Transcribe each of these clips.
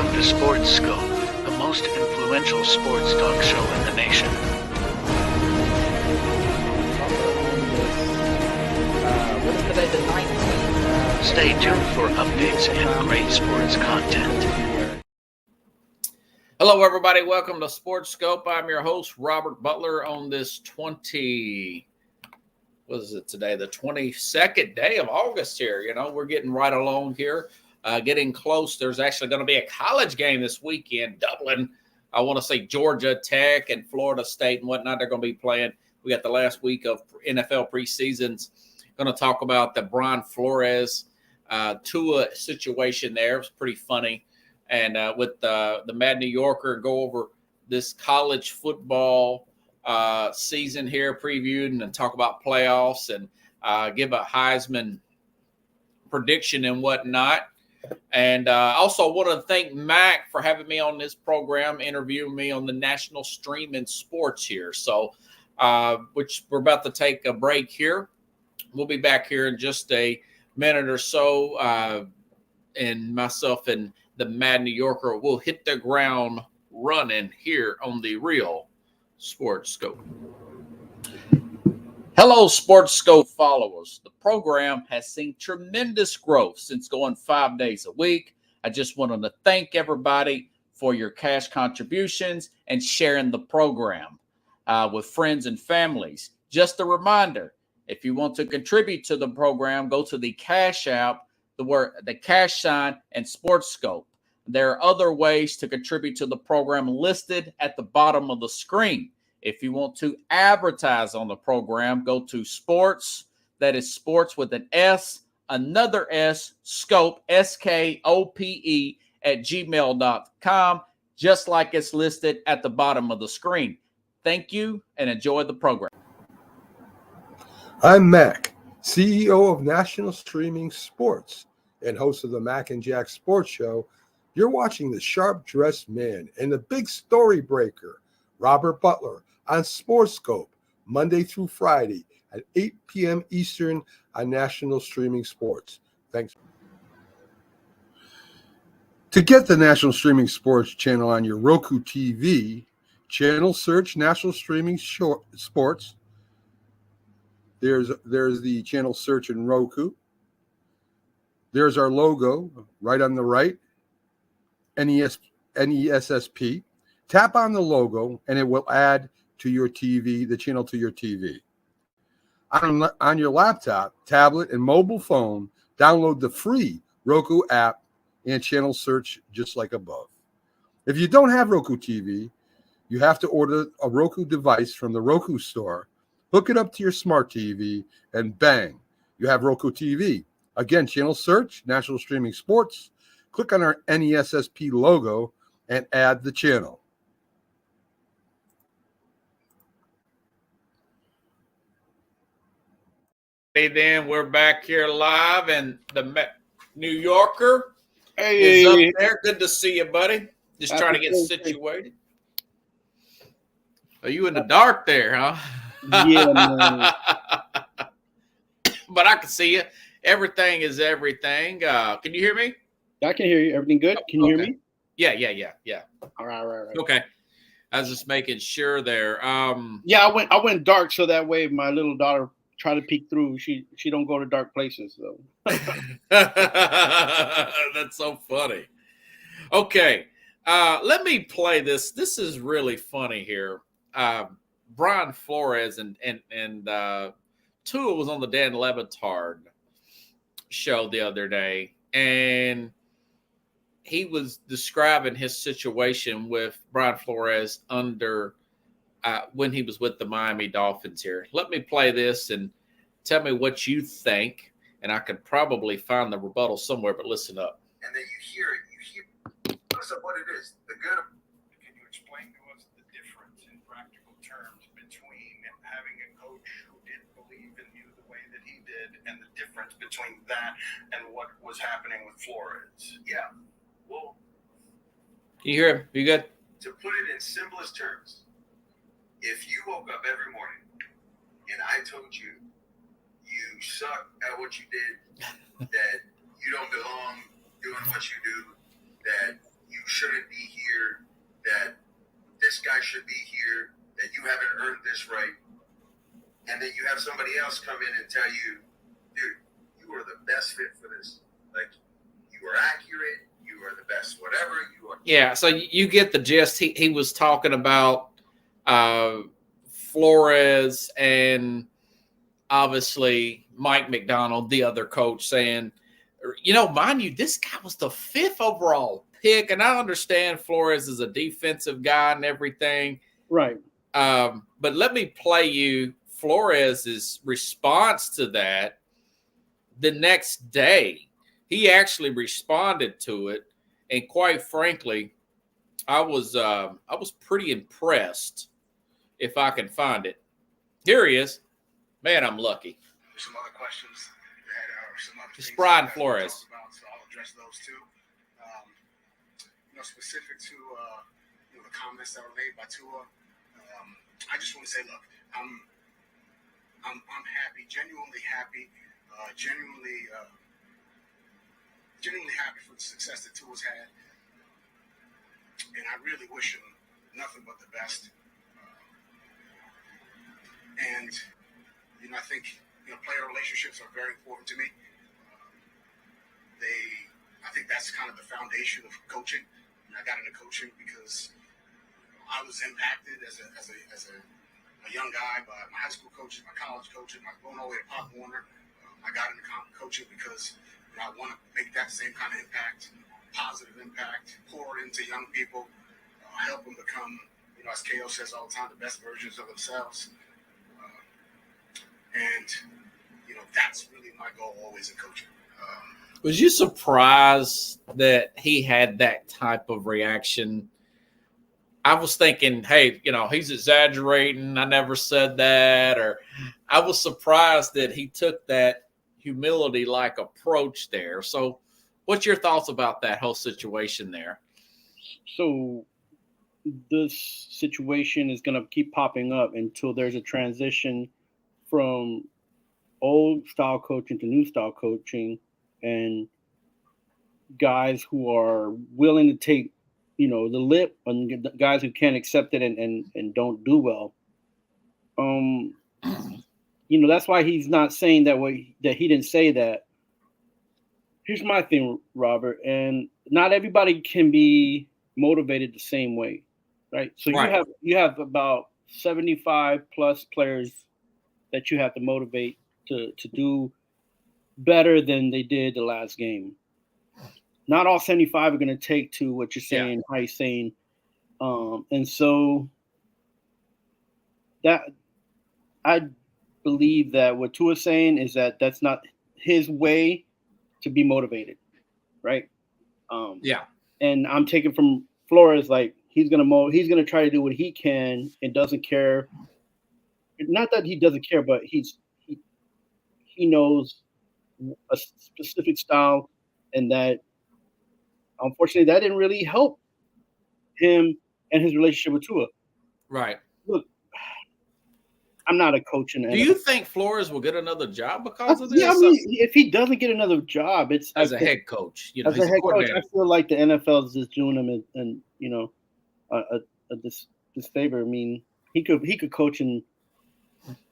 Welcome to Sports Scope, the most influential sports talk show in the nation. What is today, the 19th? Stay tuned for updates and great sports content. Hello, everybody. Welcome to Sports Scope. I'm your host, Robert Butler, on this what is it today? The 22nd day of August here. You know, we're getting right along here, getting close. There's actually going to be a college game this weekend, Dublin. I want to say Georgia Tech and Florida State and whatnot. They're going to be playing. We got the last week of NFL preseasons. Going to talk about the Brian Flores Tua situation there. It was pretty funny. And with the Mad New Yorker, go over this college football season here previewed and talk about playoffs and give a Heisman prediction and whatnot. And also want to thank Mac for having me on this program, interviewing me on the national stream in sports here. So, which we're about to take a break here. We'll be back here in just a minute or so. And myself and the Mad New Yorker will hit the ground running here on the Real Sports Scope. Hello, Sports Scope followers. The program has seen tremendous growth since going 5 days a week. I just wanted to thank everybody for your cash contributions and sharing the program with friends and families. Just a reminder, if you want to contribute to the program, go to the Cash App, the cash sign, and Sports Scope. There are other ways to contribute to the program listed at the bottom of the screen. If you want to advertise on the program, go to sports, that is sports with an S, another S, scope, SKOPE, at gmail.com, just like it's listed at the bottom of the screen. Thank you and enjoy the program. I'm Mac, CEO of National Streaming Sports and host of the Mac and Jack Sports Show. You're watching the sharp-dressed man and the big story breaker, Robert Butler, on Sports Scope, Monday through Friday at 8 p.m. Eastern on National Streaming Sports. Thanks. To get the National Streaming Sports channel on your Roku TV, channel search National Streaming Sports. There's the channel search in Roku. There's our logo right on the right, NESSP. Tap on the logo and it will add to your TV, the channel to your TV. On your laptop, tablet, and mobile phone, download the free Roku app and channel search just like above. If you don't have Roku TV, you have to order a Roku device from the Roku store, hook it up to your smart TV, and bang, you have Roku TV. Again, channel search, National Streaming Sports, click on our NESSP logo, and add the channel. Hey, then we're back here live, and the New Yorker is up there. Good to see you, buddy. Just trying to get situated. Are you in the dark there, huh? Yeah, man. But I can see you. Everything is everything. Can you hear me? I can hear you. Everything good? Can you hear me? Yeah. All right. Okay. I was just making sure there. Yeah, I went dark so that way my little daughter try to peek through. She don't go to dark places. So that's so funny. Okay, let me play this. This is really funny here. Brian Flores and Tua was on the Dan Le Batard show the other day, and he was describing his situation with Brian Flores under when he was with the Miami Dolphins here. Let me play this and tell me what you think, and I could probably find the rebuttal somewhere, but listen up. And then you hear what's up, what it is, the good. Can you explain to us the difference in practical terms between having a coach who didn't believe in you the way that he did and the difference between that and what was happening with Flores? Yeah, well. You hear him? You good? To put it in simplest terms, if you woke up every morning and I told you you suck at what you did, that you don't belong doing what you do, that you shouldn't be here, that this guy should be here, that you haven't earned this right. And then you have somebody else come in and tell you, dude, you are the best fit for this. Like, you are accurate, you are the best, whatever you are. Yeah, so you get the gist. He was talking about Flores and obviously Mike McDonald, the other coach, saying, mind you, this guy was the 5th overall pick, and I understand Flores is a defensive guy and everything. Right. But let me play you Flores' response to that the next day. He actually responded to it, and quite frankly, I was pretty impressed, if I can find it. Here he is. Man, I'm lucky. There's some other questions that are some other It's things Brian that Flores. we talked about, so I'll address those too. Specific to the comments that were made by Tua, I just want to say, look, I'm happy, genuinely happy, genuinely happy for the success that Tua's had, and I really wish him nothing but the best. And I think player relationships are very important to me. I think that's kind of the foundation of coaching. I got into coaching because I was impacted as a young guy by my high school coaches, my college coaches, going all the way to Pop Warner. I got into coaching because I want to make that same kind of impact, positive impact, pour it into young people, help them become, as KO says all the time, the best versions of themselves. And that's really my goal always in coaching. Was you surprised that he had that type of reaction? I was thinking, hey, he's exaggerating. I never said that. Or I was surprised that he took that humility-like approach there. So what's your thoughts about that whole situation there? So this situation is going to keep popping up until there's a transition from old style coaching to new style coaching, and guys who are willing to take, the lip, and guys who can't accept it and don't do well. That's why he's not saying that way, that he didn't say that. Here's my thing, Robert, and not everybody can be motivated the same way, right? So Right. you have about 75 plus players that you have to motivate to do better than they did the last game. Not all 75 are going to take to what you're saying, how you're saying. And so that I believe that what Tua's saying is that that's not his way to be motivated, right? And I'm taking from Flores, like he's gonna try to do what he can and doesn't care. Not that he doesn't care, but he knows a specific style, and that unfortunately that didn't really help him and his relationship with Tua. Right. Look, I'm not a coach in the Do NFL. you think Flores will get another job because of this? Yeah, I mean, if he doesn't get another job, it's As a head coach, as he's a head coach, coordinator. I feel like the NFL is just doing him this favor. I mean, he could coach in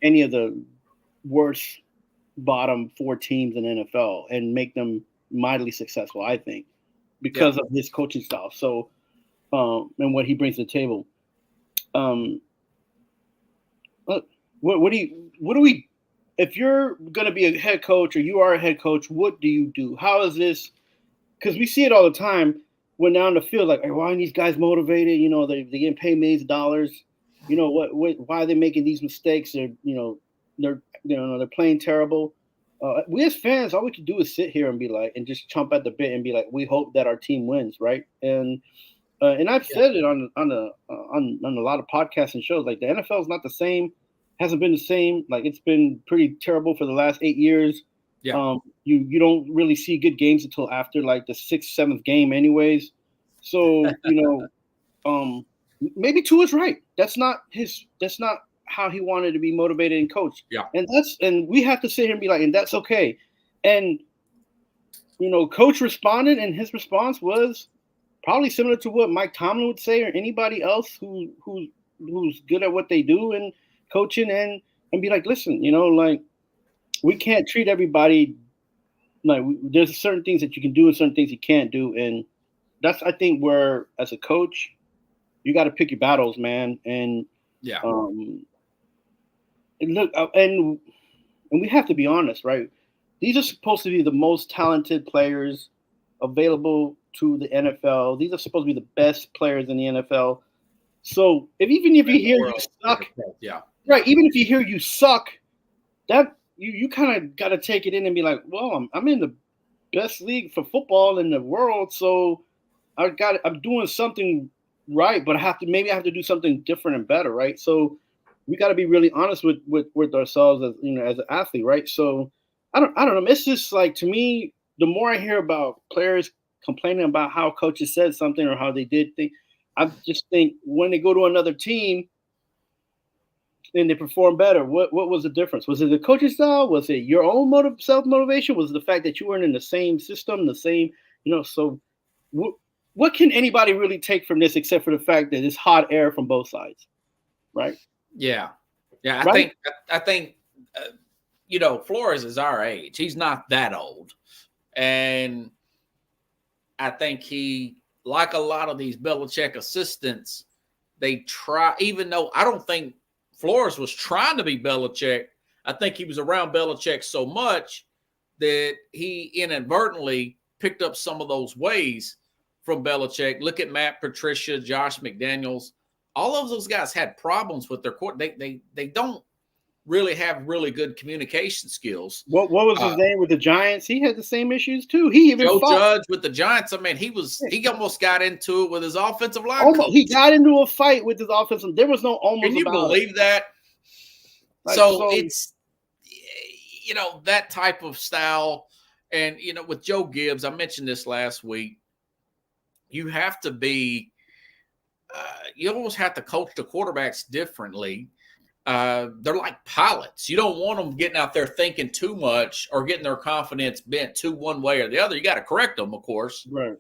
any of the worst bottom 4 teams in the NFL and make them mightily successful, I think, because of his coaching style. So, and what he brings to the table. What do we? If you're going to be a head coach or you are a head coach, what do you do? How is this? Because we see it all the time when they're on the field. Like, why are these guys motivated? They getting paid millions of dollars. Why are they making these mistakes? They're playing terrible. We as fans, all we can do is sit here and be like, and just chomp at the bit and be like, we hope that our team wins, right? And I've said it on a lot of podcasts and shows. Like, the NFL is not the same. Hasn't been the same. Like, it's been pretty terrible for the last 8 years. Yeah. You don't really see good games until after like the 6th, 7th game, anyways. So maybe Tua's right. That's not how he wanted to be motivated and coached. Yeah. And we have to sit here and be like, and that's okay. And coach responded, and his response was, probably similar to what Mike Tomlin would say, or anybody else who's good at what they do and coaching, and be like, listen, like, we can't treat everybody like, there's certain things that you can do and certain things you can't do, and that's, I think, where as a coach you got to pick your battles, man. And Yeah. And look, and we have to be honest, right? These are supposed to be the most talented players available to the NFL. These are supposed to be the best players in the NFL. So even if you hear you suck, yeah, right? Even if you hear you suck, that you kind of got to take it in and be like, well, I'm in the best league for football in the world, so I'm doing something right, but I have to do something different and better, right? So we got to be really honest with ourselves as as an athlete, right? So I don't know. It's just like, to me, the more I hear about players complaining about how coaches said something or how they did things, I just think when they go to another team and they perform better, what was the difference? Was it the coaching style? Was it your own self-motivation? Was it the fact that you weren't in the same system, the same, so what can anybody really take from this except for the fact that it's hot air from both sides, right? Yeah. Right? I think Flores is our age. He's not that old. And I think he, like a lot of these Belichick assistants, they try, even though I don't think Flores was trying to be Belichick, I think he was around Belichick so much that he inadvertently picked up some of those ways from Belichick. Look at Matt Patricia, Josh McDaniels. All of those guys had problems with their court. They don't really have really good communication skills. What was his name with the Giants? He had the same issues too. He even Joe fought. Judge with the Giants. I mean, he almost got into it with his offensive line coach. He got into a fight with his offensive. There was no almost. Can you believe that? Like, so it's that type of style, and with Joe Gibbs, I mentioned this last week. You have to be. You almost have to coach the quarterbacks differently. They're like pilots. You don't want them getting out there thinking too much or getting their confidence bent to one way or the other. You got to correct them, of course. Right.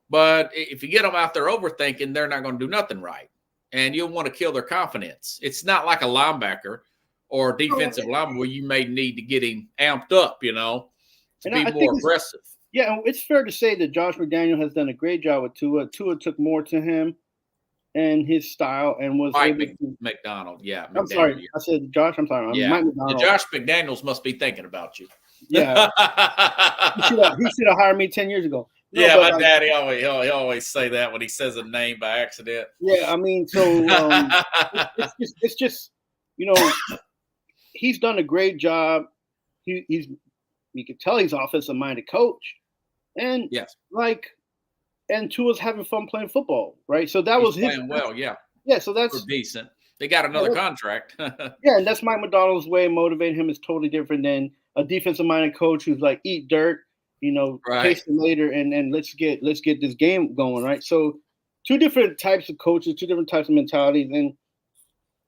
But if you get them out there overthinking, they're not going to do nothing right. And you'll want to kill their confidence. It's not like a linebacker or defensive lineman where you may need to get him amped up, to be more aggressive. Yeah, it's fair to say that Josh McDaniel has done a great job with Tua. Tua took more to him and his style and was Mike McDonald. Yeah. I'm sorry. Yeah. I said Josh. I'm sorry. Yeah. Mike McDonald. Josh McDaniels must be thinking about you. Yeah. he should have hired me 10 years ago. No, my daddy he always say that when he says a name by accident. Yeah, I mean, so it's just he's done a great job. You can tell he's offensive minded coach, and yes, and Tua's having fun playing football, right? So that was playing well, yeah. Yeah, so that's decent. They got another contract. Yeah, and that's Mike McDonald's way of motivating him is totally different than a defensive minded coach who's like, eat dirt, taste it later, and let's get this game going, right? So two different types of coaches, two different types of mentalities, and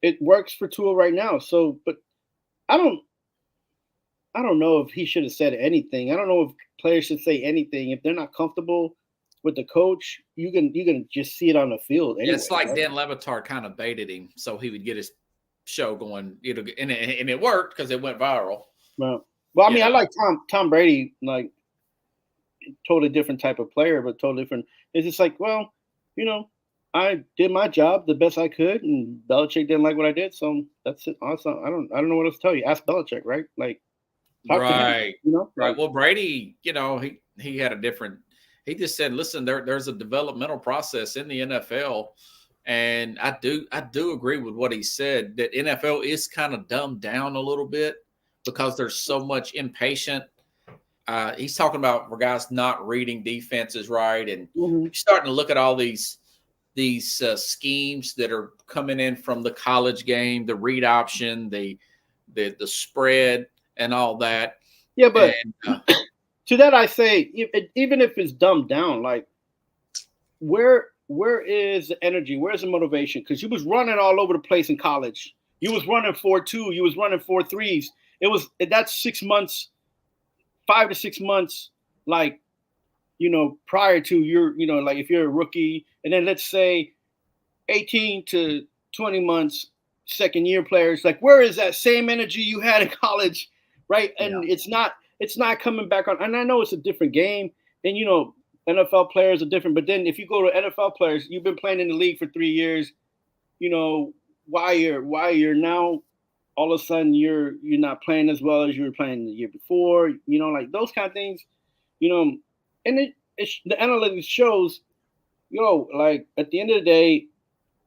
it works for Tua right now. So, but I don't know if he should have said anything. I don't know if players should say anything. If they're not comfortable with the coach, you can just see it on the field. Anyway, it's like Dan Le Batard kind of baited him so he would get his show going. And it worked because it went viral. Well, I mean, I like Tom Brady, like totally different type of player, but totally different. It's just like, well, I did my job the best I could, and Belichick didn't like what I did, so that's it. Also, I don't know what else to tell you. Ask Belichick, right? Like, right, right. Well, Brady, he had a different. He just said, "Listen, there's a developmental process in the NFL," and I do agree with what he said. That NFL is kind of dumbed down a little bit because there's so much impatient. He's talking about for guys not reading defenses right, and you're starting to look at all these schemes that are coming in from the college game, the read option, the spread, and all that. Yeah, but to that I say, even if it's dumbed down, like where is the energy? Where's the motivation? Because you was running all over the place in college. You was running 4.2. You was running 4.3s. That's 6 months, 5 to 6 months, like prior to like if you're a rookie, and then let's say 18 to 20 months, second year players, like where is that same energy you had in college, right? And it's not coming back on. And I know it's a different game, and NFL players are different. But then if you go to NFL players, you've been playing in the league for 3 years, why you're now all of a sudden you're not playing as well as you were playing the year before, like those kind of things, and the analytics shows, like at the end of the day,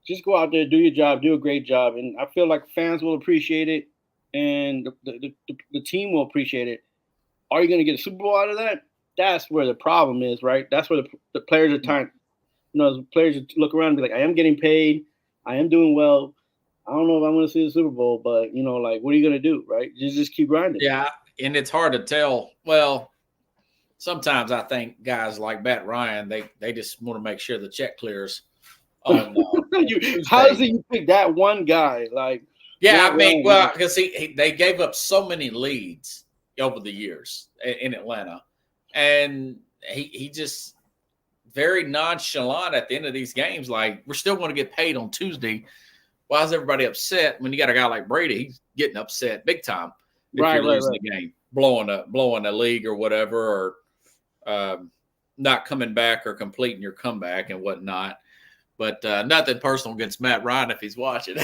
just go out there, do your job, do a great job. And I feel like fans will appreciate it and the team will appreciate it. Are you going to get a Super Bowl out of that? That's where the problem is, right? That's where the players are trying, the players look around and be like, I am getting paid. I am doing well. I don't know if I'm going to see the Super Bowl, but, like, what are you going to do, right? Just keep grinding. Yeah, and it's hard to tell. Well, sometimes I think guys like Matt Ryan, they just want to make sure the check clears. On, how is it you pick that one guy? Like, yeah, I mean, well, because they gave up so many leads over the years in Atlanta, and he just very nonchalant at the end of these games. Like, we're still going to get paid on Tuesday. Why is everybody upset when you got a guy like Brady? He's getting upset big time if you're losing the game, blowing the league or whatever, or not coming back or completing your comeback and whatnot. But nothing personal against Matt Ryan if he's watching.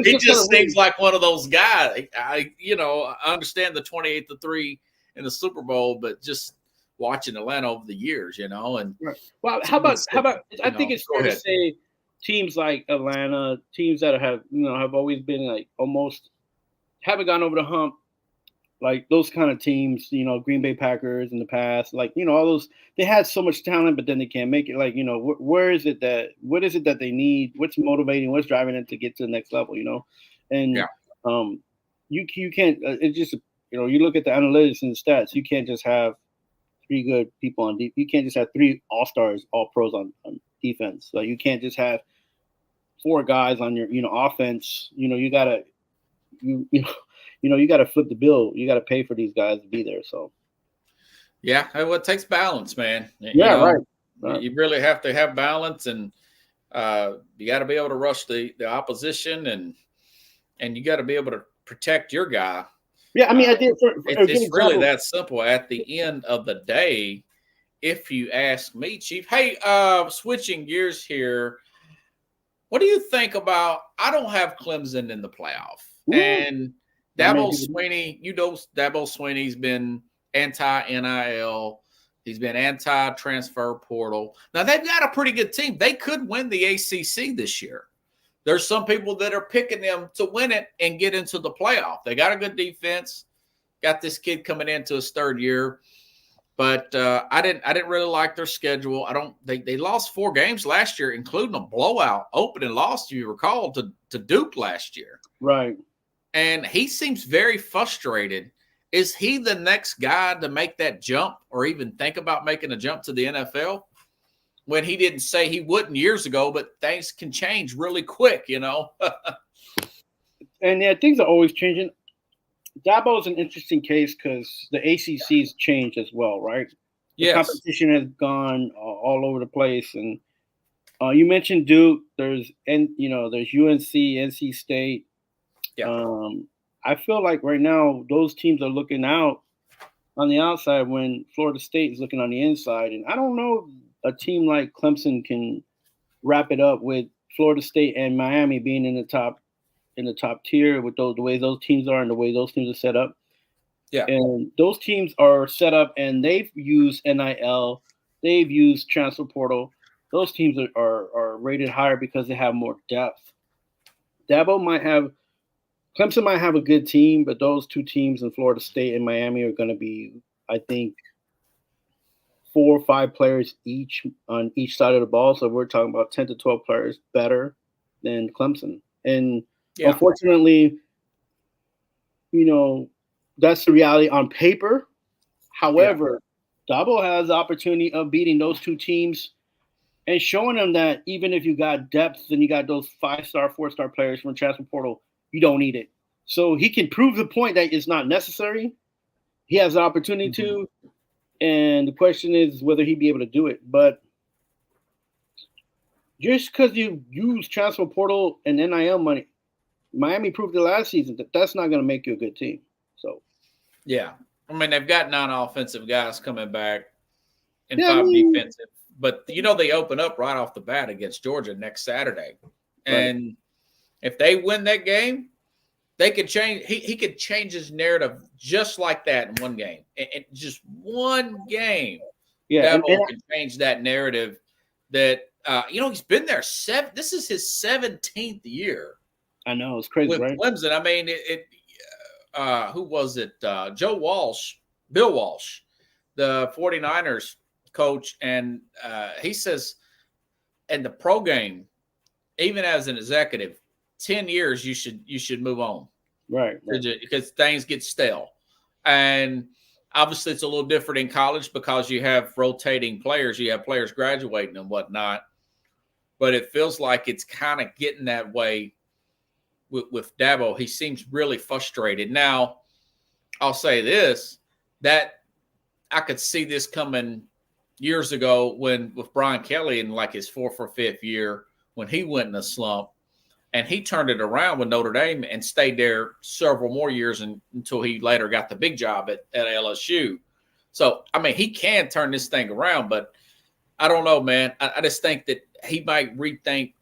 He just seems like one of those guys. I understand the 28-3 in the Super Bowl, but just watching Atlanta over the years, and right. Well, how about? I think it's fair to say teams like Atlanta, teams that have have always been like almost haven't gone over the hump. Like those kind of teams, Green Bay Packers in the past, like, all those, they had so much talent, but then they can't make it. Like, what is it that they need? What's motivating? What's driving them to get to the next level, And, you can't, it's just, you look at the analytics and the stats, you can't just have 3 good people on defense. You can't just have 3 all-stars, all pros on defense. Like, you can't just have 4 guys on your, offense. You gotta, you got to flip the bill. You got to pay for these guys to be there. So, yeah, it takes balance, man. Right. You really have to have balance, and you got to be able to rush the opposition, and you got to be able to protect your guy. Yeah, I mean, it's really that simple. At the end of the day, if you ask me, Chief, hey, switching gears here, what do you think about? I don't have Clemson in the playoff, and Dabo Swinney, Dabo Swinney's been anti-NIL. He's been anti-transfer portal. Now, they've got a pretty good team. They could win the ACC this year. There's some people that are picking them to win it and get into the playoff. They got a good defense. Got this kid coming into his 3rd year. But I didn't really like their schedule. They lost 4 games last year, including a blowout opening loss, you recall, to Duke last year. Right. And he seems very frustrated. Is he the next guy to make that jump or even think about making a jump to the NFL when he didn't say he wouldn't years ago, but things can change really quick, And yeah, things are always changing. Dabo is an interesting case because the ACC's changed as well, right? Yes. The competition has gone all over the place. And you mentioned Duke. There's UNC, NC State. Yeah. I feel like right now those teams are looking out on the outside when Florida State is looking on the inside. And I don't know a team like Clemson can wrap it up with Florida State and Miami being in the top tier with the way those teams are and the way those teams are set up. Yeah. And those teams are set up and they've used NIL, they've used transfer portal. Those teams are rated higher because they have more depth. Clemson might have a good team, but those 2 teams in Florida State and Miami are going to be, I think, 4 or 5 players each on each side of the ball. So we're talking about 10 to 12 players better than Clemson. And unfortunately, that's the reality on paper. However, Dabo has the opportunity of beating those 2 teams and showing them that even if you got depth and you got those 5-star, 4-star players from transfer portal, you don't need it. So he can prove the point that it's not necessary. He has the opportunity to, And the question is whether he'd be able to do it. But just because you use transfer portal and NIL money, Miami proved it last season that that's not going to make you a good team. So, yeah. I mean, they've got 9 offensive guys coming back and Yeah, I 5 mean- defensive. But, they open up right off the bat against Georgia next Saturday. And if they win that game, they could change. He could change his narrative just like that in one game. And just one game. yeah, Dabo can change that narrative that, he's been there this is his 17th year I know it's crazy, with right? Clemson. I mean, who was it? Bill Walsh, the 49ers coach. And he says, in the pro game, even as an executive, 10 years, you should move on. Right. Because things get stale. And obviously it's a little different in college because you have rotating players. You have players graduating and whatnot. But it feels like it's kind of getting that way with Dabo. He seems really frustrated. Now, I'll say this, that I could see this coming years ago with Brian Kelly in like his 4th or 5th year when he went in a slump. And he turned it around with Notre Dame and stayed there several more years until he later got the big job at LSU. So, I mean, he can turn this thing around, but I don't know, man. I just think that he might rethink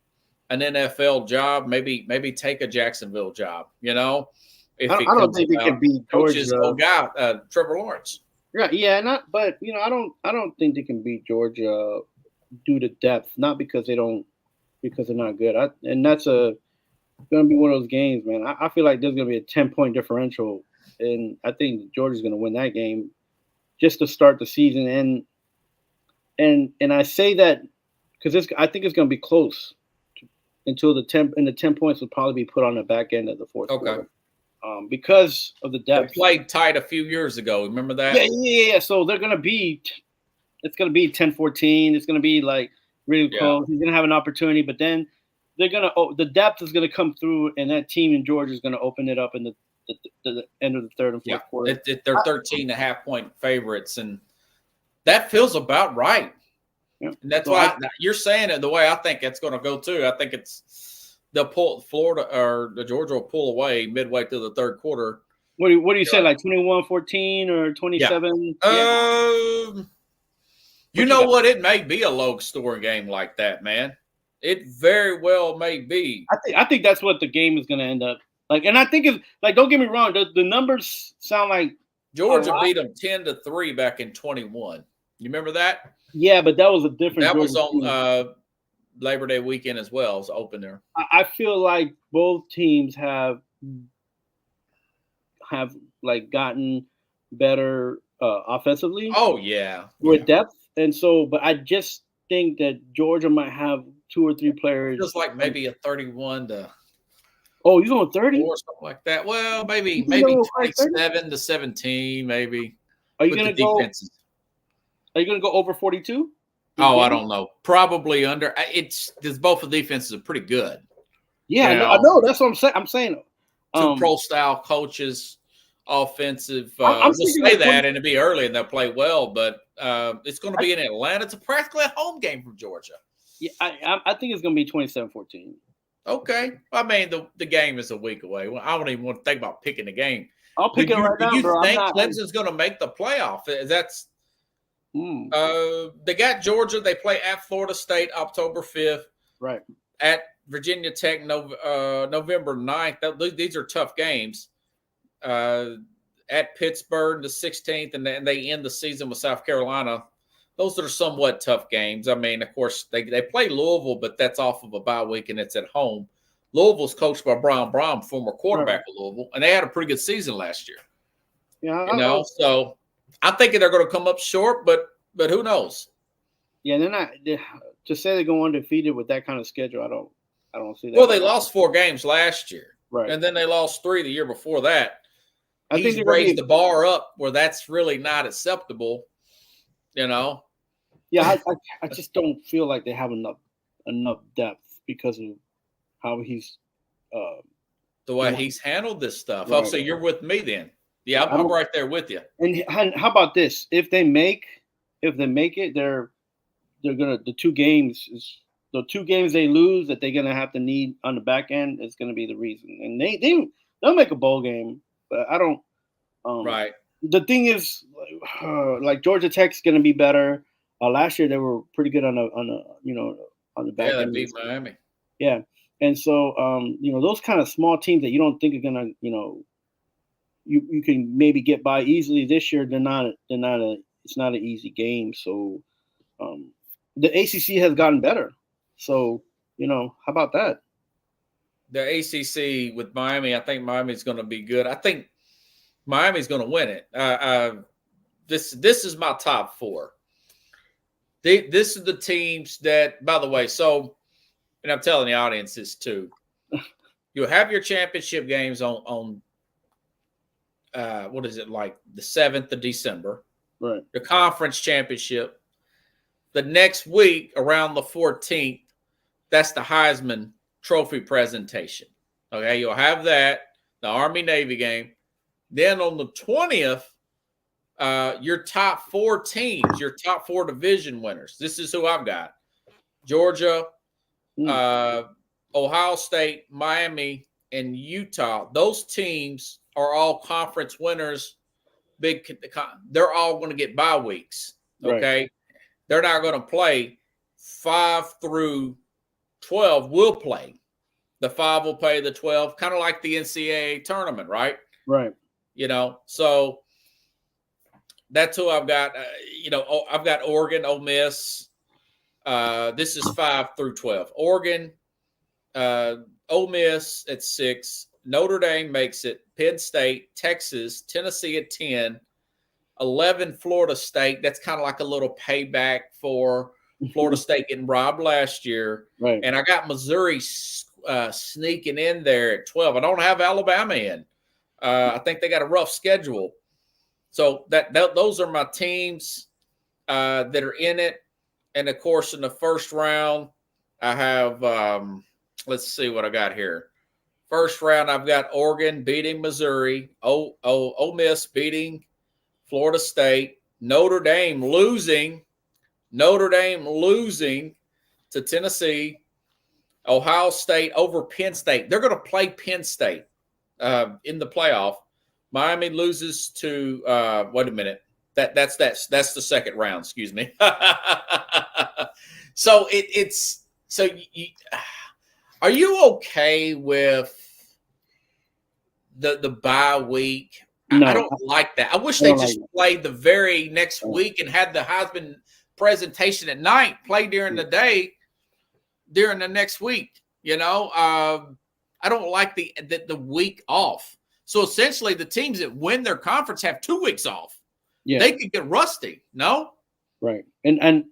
an NFL job, maybe take a Jacksonville job, If I don't think they can beat coaches, Georgia. old guy, Trevor Lawrence. Yeah, I don't think they can beat Georgia due to depth, not because because they're not good. And that's going to be one of those games, man. I feel like there's going to be a 10-point differential, and I think Georgia's going to win that game just to start the season. And I say that because I think it's going to be close until the 10 points will probably be put on the back end of the fourth quarter. Because of the They depth. played tight a few years ago. Remember that? Yeah. So they're going to be – it's going to be 10-14. It's going to be like really close. He's going to have an opportunity, but then they're going to the depth is going to come through, and that team in Georgia is going to open it up in the end of the third and fourth quarter. They're 13.5-point favorites, and that feels about right. Yeah. And that's why you're saying it the way I think it's going to go too. I think they'll pull Florida or the Georgia will pull away midway through the third quarter. What do you say, like 21-14 or 27? You know what? It may be a low-scoring game like that, man. It very well may be. I think that's what the game is going to end up like. And I think it's like, don't get me wrong, the numbers sound like Georgia beat them 10-3 back in 21. You remember that? Yeah, but that was a different. That was on Labor Day weekend as well. It was open there. I feel like both teams have like gotten better offensively. Oh yeah, with depth, and so, but I just think that Georgia might have 2 or 3 players. Just like maybe a 31 to. Oh, you're going 30 or something like that. Well, maybe 27 to 17, maybe. Are you going to go? Defenses. Are you going to go over 42? Oh, I don't know. Probably under. It's because both of the defenses are pretty good. Yeah, I know. That's what I'm saying. I'm saying 2 pro-style coaches, offensive. I'm we'll say that, and it'll be early, and they'll play well. But it's going to be in Atlanta. It's practically a home game from Georgia. Yeah, I think it's going to be 27-14. Okay. I mean, the game is a week away. I don't even want to think about picking the game. I'll pick it right now, Do you bro. think Clemson's going to make the playoff? That's they got Georgia. They play at Florida State October 5th. Right. At Virginia Tech November 9th. These are tough games. At Pittsburgh the 16th, and they end the season with South Carolina. Those are somewhat tough games. I mean, of course, they play Louisville, but that's off of a bye week, and it's at home. Louisville's coached by Brian Brohm, former quarterback of Louisville, and they had a pretty good season last year. Yeah, so I think they're going to come up short, but who knows? Yeah, they're not. To say they're going undefeated with that kind of schedule, I don't see that. Well, they lost 4 games last year, right, and then they lost 3 the year before that. I think He's raised the bar up where that's really not acceptable. Yeah, I just don't feel like they have enough depth because of how he's the way he's handled this stuff. Right. So you're with me then. Yeah, I I'm don't- right there with you. And how about this? If they make it, they're gonna the two games they lose that they're gonna have to need on the back end is gonna be the reason. And they'll make a bowl game, but I don't. Right. The thing is, like Georgia Tech's gonna be better. Last year they were pretty good on the back Yeah, they end. beat Miami. Yeah, and so those kind of small teams that you don't think are gonna you can maybe get by easily this year. It's not an easy game. So the ACC has gotten better. So how about that? The ACC with Miami, I think Miami's going to be good. I think Miami's going to win it. This is my top four. This is the teams that, by the way, and I'm telling the audience this too. You'll have your championship games on what is it, like the 7th of December? Right. The conference championship. The next week, around the 14th, that's the Heisman Trophy presentation. Okay, you'll have that, the Army-Navy game. Then on the 20th, your top 4 teams, your top 4 division winners. This is who I've got. Georgia, Ohio State, Miami, and Utah. Those teams are all conference winners. They're all going to get bye weeks. Okay. Right. They're not going to play 5 through 12. Will play. The 5 will play the 12, kind of like the NCAA tournament, right? Right. So that's who I've got. I've got Oregon, Ole Miss. This is 5 through 12. Oregon, Ole Miss at 6. Notre Dame makes it. Penn State, Texas, Tennessee at 10. 11, Florida State. That's kind of like a little payback for Florida State getting robbed last year. Right. And I got Missouri sneaking in there at 12. I don't have Alabama in. I think they got a rough schedule. So those are my teams that are in it. And, of course, in the first round, I have let's see what I got here. First round, I've got Oregon beating Missouri, Ole Miss beating Florida State, Notre Dame losing to Tennessee, Ohio State over Penn State. They're going to play Penn State in the playoff. Miami loses to wait a minute. That's the second round. Excuse me. So are you okay with the bye week? No, I don't like that. I wish they just played the very next week and had the Heisman presentation at night, play during the day, during the next week. I don't like the week off. So essentially, the teams that win their conference have 2 weeks off. Yeah, they could get rusty. No, right. And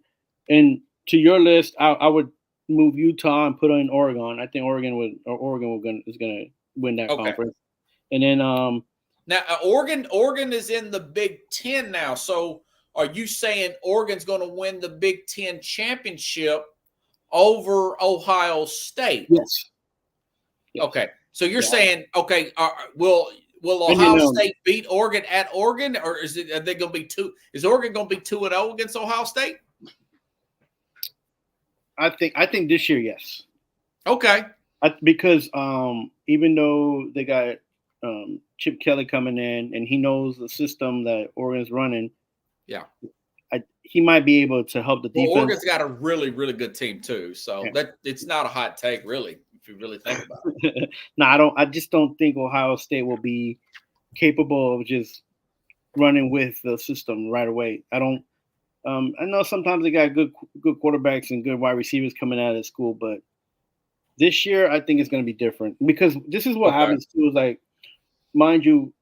to your list, I would move Utah and put in Oregon. I think Oregon is going to win that conference. And then now Oregon is in the Big Ten now. So are you saying Oregon's going to win the Big Ten championship over Ohio State? Yes. Okay. So you're saying, will Ohio State beat Oregon at Oregon, or are they going to be 2? Is Oregon going to be 2-0 against Ohio State? I think this year, yes. Okay. Because even though they got Chip Kelly coming in and he knows the system that Oregon's running, yeah, he might be able to help the defense. Oregon's got a really, really good team too, so that it's not a hot take, really, if you really think about it. No, I just don't think Ohio State will be capable of just running with the system right away. I don't. I know sometimes they got good quarterbacks and good wide receivers coming out of school, but this year I think it's going to be different because this is what happens too. Is like, mind you,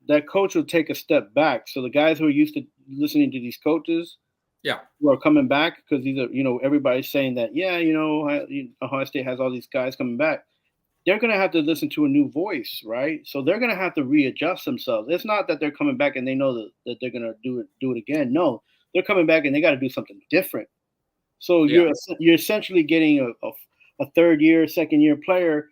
that coach will take a step back. So the guys who are used to listening to these coaches, who are coming back because these are, everybody's saying that, Ohio State has all these guys coming back. They're going to have to listen to a new voice, right? So they're going to have to readjust themselves. It's not that they're coming back and they know that they're going to do it again. No, they're coming back and they got to do something different. So you're essentially getting a third year, second year player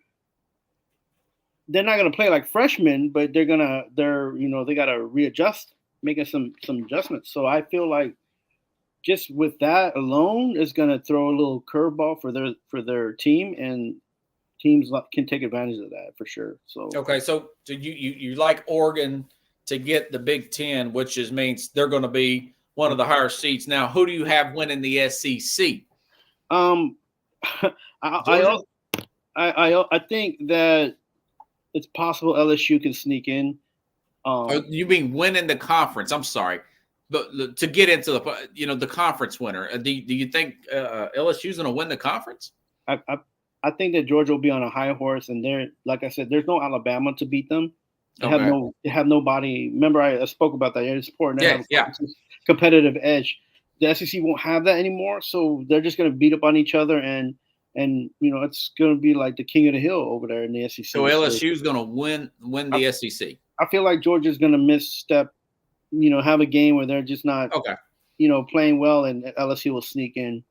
they're not gonna play like freshmen, but they gotta readjust, making some adjustments. So I feel like just with that alone is gonna throw a little curveball for their team, and teams can take advantage of that for sure. So Okay, so you like Oregon to get the Big Ten, which means they're going to be one of the higher seeds. Now, who do you have winning the SEC? I think that it's possible LSU can sneak in. You mean winning the conference? I'm sorry, but to get into the conference winner, do you think LSU is going to win the conference? I think that Georgia will be on a high horse, and like I said, there's no Alabama to beat them. They have nobody. Remember, I spoke about that. It's important to have a competitive edge. The SEC won't have that anymore, so they're just going to beat up on each other, and it's going to be like the king of the hill over there in the SEC. So LSU is going to win the SEC. I feel like Georgia's going to misstep, have a game where they're just not, playing well, and LSU will sneak in.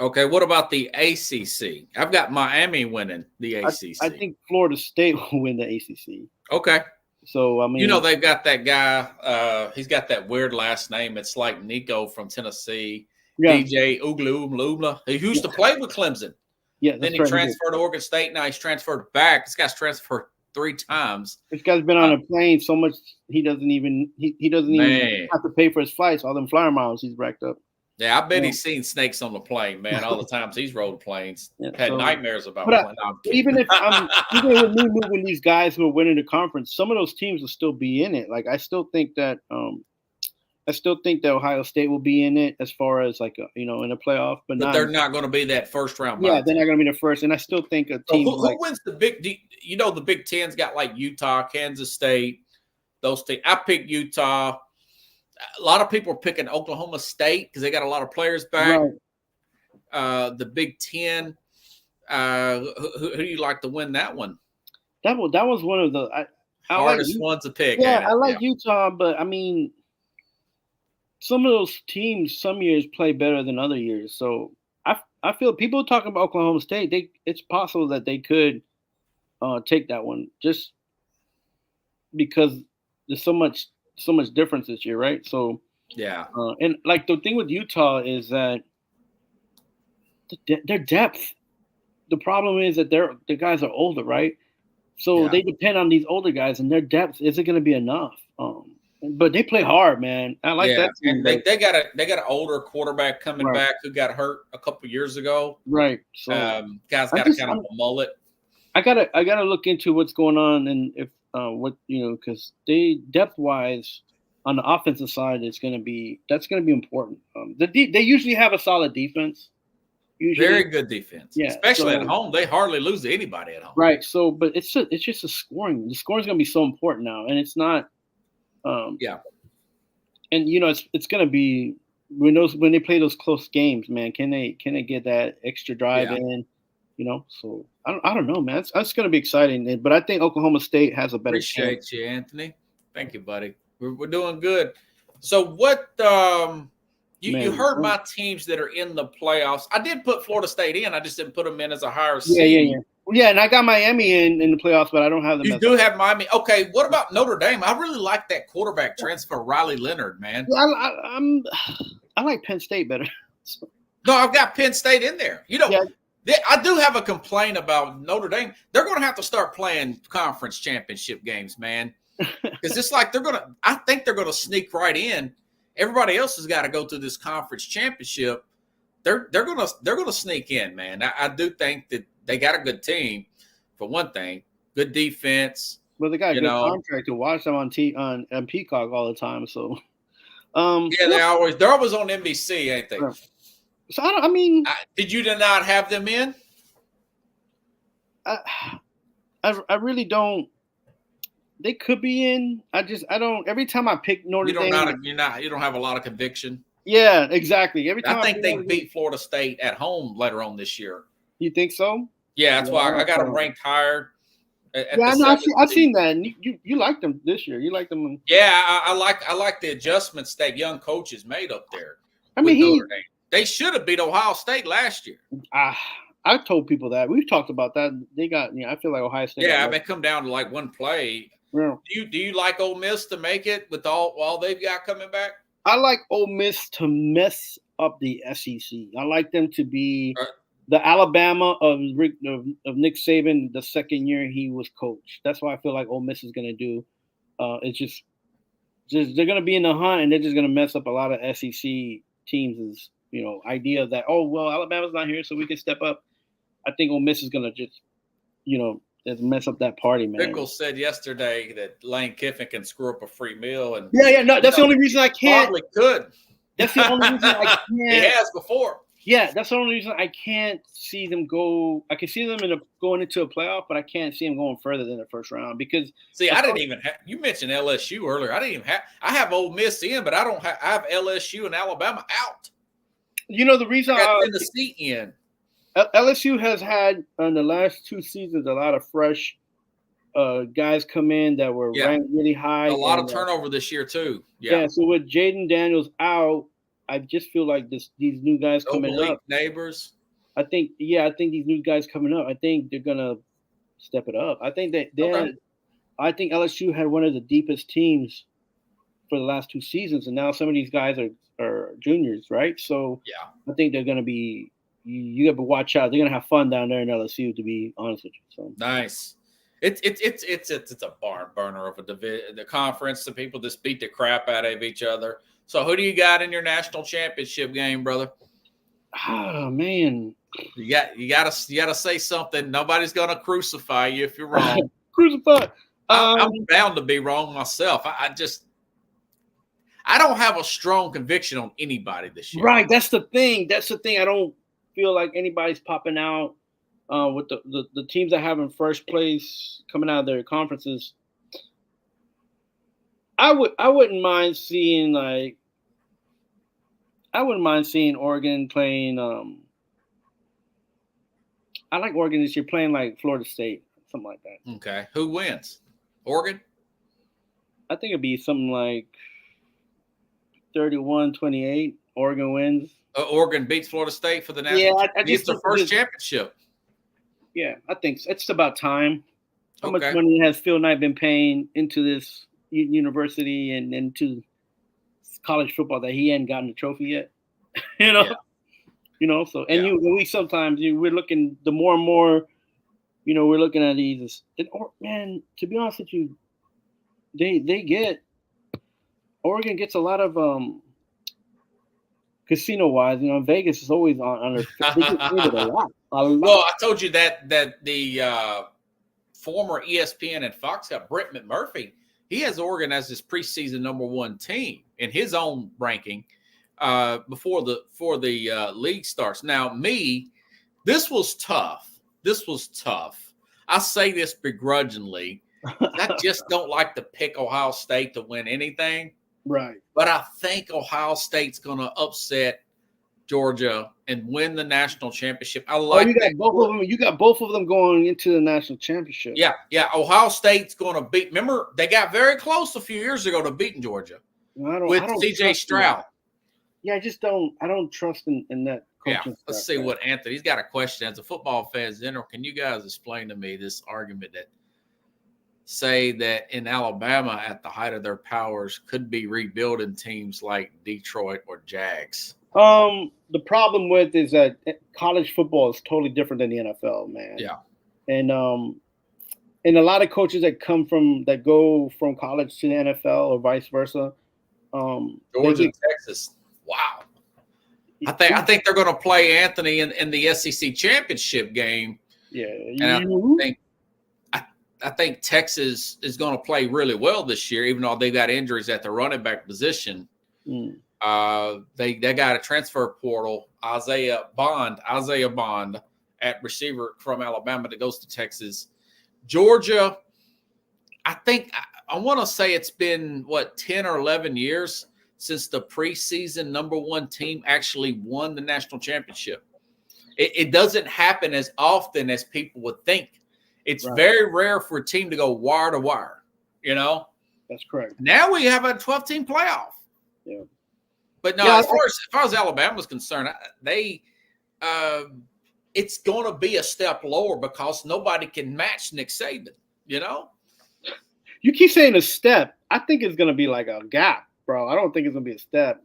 Okay, what about the ACC? I've got Miami winning the ACC. I think Florida State will win the ACC. Okay. So, I mean, they've got that guy. He's got that weird last name. It's like Nico from Tennessee. Yeah. DJ Uglumlumla. He used to play with Clemson. Yeah. Then he transferred to Oregon State. Now he's transferred back. This guy's transferred 3 times. This guy's been on a plane so much he doesn't even have to pay for his flights. All them flyer miles he's racked up. Yeah, I bet he's seen snakes on the plane, man. All the times he's rode planes, had nightmares about playing. Even with me moving these guys who are winning the conference, some of those teams will still be in it. Like I still think that Ohio State will be in it as far as in a playoff, but they're not going to be that first round. Yeah, they're not going to be the first, and I still think a team. Who wins the Big? The Big Ten's got like Utah, Kansas State, those teams. I picked Utah. A lot of people are picking Oklahoma State because they got a lot of players back. Right. The Big Ten. Who do you like to win that one? That was one of the hardest ones to pick. Yeah, I like Utah, but I mean, some of those teams some years play better than other years. So I feel people talking about Oklahoma State. It's possible that they could take that one just because there's so much difference this year, right? So yeah, and like the thing with Utah is that their depth. The problem is that the guys are older, right? So they depend on these older guys, and their depth isn't going to be enough. But they play hard, man. I like that team. And they got an older quarterback coming back who got hurt a couple years ago. Right. So guys got a kind of a mullet. I gotta look into what's going on, and if because they depth wise on the offensive side that's gonna be important. They usually have a solid defense. Very good defense. Yeah, especially at home. They hardly lose to anybody at home. Right. So, but it's just a scoring. The scoring is gonna be so important now, and it's not. And it's gonna be when they play those close games, man. Can they get that extra drive in? So I don't know, man. That's going to be exciting. But I think Oklahoma State has a better chance. Appreciate you, Anthony. Thank you, buddy. We're doing good. So what? You heard my teams that are in the playoffs. I did put Florida State in. I just didn't put them in as a higher seed. Yeah, and I got Miami in the playoffs, but I don't have them. You do have Miami. Okay, what about Notre Dame? I really like that quarterback transfer, Riley Leonard, man. Yeah, I like Penn State better. No, I've got Penn State in there. I do have a complaint about Notre Dame. They're going to have to start playing conference championship games, man. Because it's like I think they're going to sneak right in. Everybody else has got to go through this conference championship. They're going to sneak in, man. I do think that they got a good team, for one thing. Good defense. Well, they got a good contract to watch them on Peacock all the time. So, they're always on NBC, ain't they? So did you not have them in? I really don't. They could be in. I don't. Every time I pick Notre Dame, you don't have a lot of conviction. Yeah, exactly. Every time I think they beat Florida State at home later on this year. You think so? Yeah, that's why I got them ranked higher. I've seen that. And you liked them this year. You liked them. Yeah, I like the adjustments that young coaches made up there. I mean, they should have beat Ohio State last year. I told people that. We've talked about that. They got, I feel like Ohio State. Yeah, I mean, come down to like one play. Yeah. Do you like Ole Miss to make it with all they've got coming back? I like Ole Miss to mess up the SEC. I like them to be the Alabama of Nick Saban the second year he was coach. That's what I feel like Ole Miss is going to do. It's just they're going to be in the hunt, and they're just going to mess up a lot of SEC teams' idea that, oh, well, Alabama's not here, so we can step up. I think Ole Miss is going to just mess up that party, man. Pickles said yesterday that Lane Kiffin can screw up a free meal, and no, that's the only reason I can't. Probably could. That's the only reason I can't. He has before. Yeah, that's the only reason I can't see them go. I can see them going into a playoff, but I can't see them going further than the first round because. See, I didn't even have. You mentioned LSU earlier. I didn't even have. I have Ole Miss in, but I don't have. I have LSU and Alabama out. The reason I got Tennessee in. LSU has had in the last 2 seasons a lot of fresh guys come in that were ranked really high. A lot of turnover this year too. Yeah. So with Jaden Daniels out, I just feel like these new guys coming up. Neighbors. I think these new guys coming up. I think they're gonna step it up. I think I think LSU had one of the deepest teams for the last 2 seasons, and now some of these guys are juniors, right? So I think they're gonna be. You got to watch out. They're gonna have fun down there in LSU, to be honest with you. So nice. It's a barn burner of the conference. The people just beat the crap out of each other. So who do you got in your national championship game, brother? Oh man, you gotta say something. Nobody's gonna crucify you if you're wrong. Crucify. I'm bound to be wrong myself. I don't have a strong conviction on anybody this year. Right. That's the thing. I don't feel like anybody's popping out with the teams that have in first place coming out of their conferences. I wouldn't mind seeing Oregon playing. I like Oregon this year playing like Florida State, something like that. Okay, who wins? Oregon. I think it'd be something like 31-28. Oregon wins. Oregon beats Florida State for the national. Yeah, it's their first championship. Yeah, I think so. It's about time. How much money has Phil Knight been paying into this university and into college football that he hadn't gotten a trophy yet? So we sometimes we're looking the more and more, we're looking at these. Man, to be honest with you, Oregon gets a lot of casino wise, Vegas is always on their a lot. Well, I told you that the former ESPN and Fox got Brett McMurphy. He has Oregon as his preseason #1 team in his own ranking before the league starts. Now, this was tough. I say this begrudgingly. I just don't like to pick Ohio State to win anything. Right. But I think Ohio State's going to upset Georgia and win the national championship. I like you got both of them. You got both of them going into the national championship. Yeah. Ohio State's going to beat. Remember, they got very close a few years ago to beating Georgia with CJ Stroud. Yeah, I don't trust in that coaching. Yeah, let's see what Anthony's got a question. As a football fan in general, can you guys explain to me this argument that say that in Alabama at the height of their powers could be rebuilding teams like Detroit or Jags? The problem with is that college football is totally different than the NFL, man. Yeah. And a lot of coaches that go from college to the NFL or vice versa. Georgia, Texas. Wow. I think they're going to play Anthony in the SEC championship game. Yeah. And I think Texas is going to play really well this year, even though they got injuries at the running back position. They got a transfer portal, Isaiah Bond at receiver from Alabama that goes to Texas. Georgia, I want to say it's been 10 or 11 years since the preseason #1 team actually won the national championship. It doesn't happen as often as people would think. It's very rare for a team to go wire to wire, That's correct. Now we have a 12-team playoff. Yeah. But no, as far as Alabama was concerned, they it's going to be a step lower because nobody can match Nick Saban, you know? You keep saying a step. I think it's going to be like a gap, bro. I don't think it's going to be a step.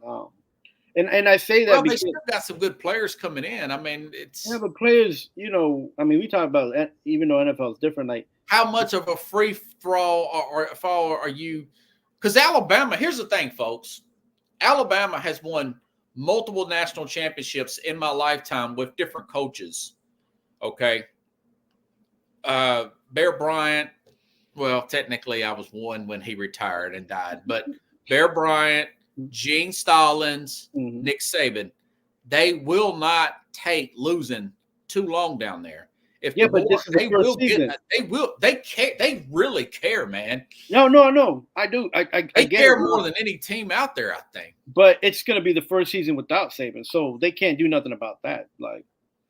And I say that Well, because they still got some good players coming in. I mean, it's yeah, but players, we talk about even though NFL is different, like how much of a free throw or fall are you? Because Alabama, here's the thing, folks. Alabama has won multiple national championships in my lifetime with different coaches. Okay. Bear Bryant, well, technically I was one when he retired and died, but Bear Bryant, Gene Stallings, Nick Saban, they will not take losing too long down there. If but this is the first season. They really care, man. No. I do. I They get care it, more than any team out there, I think. But it's going to be the first season without Saban, so they can't do nothing about that. Like,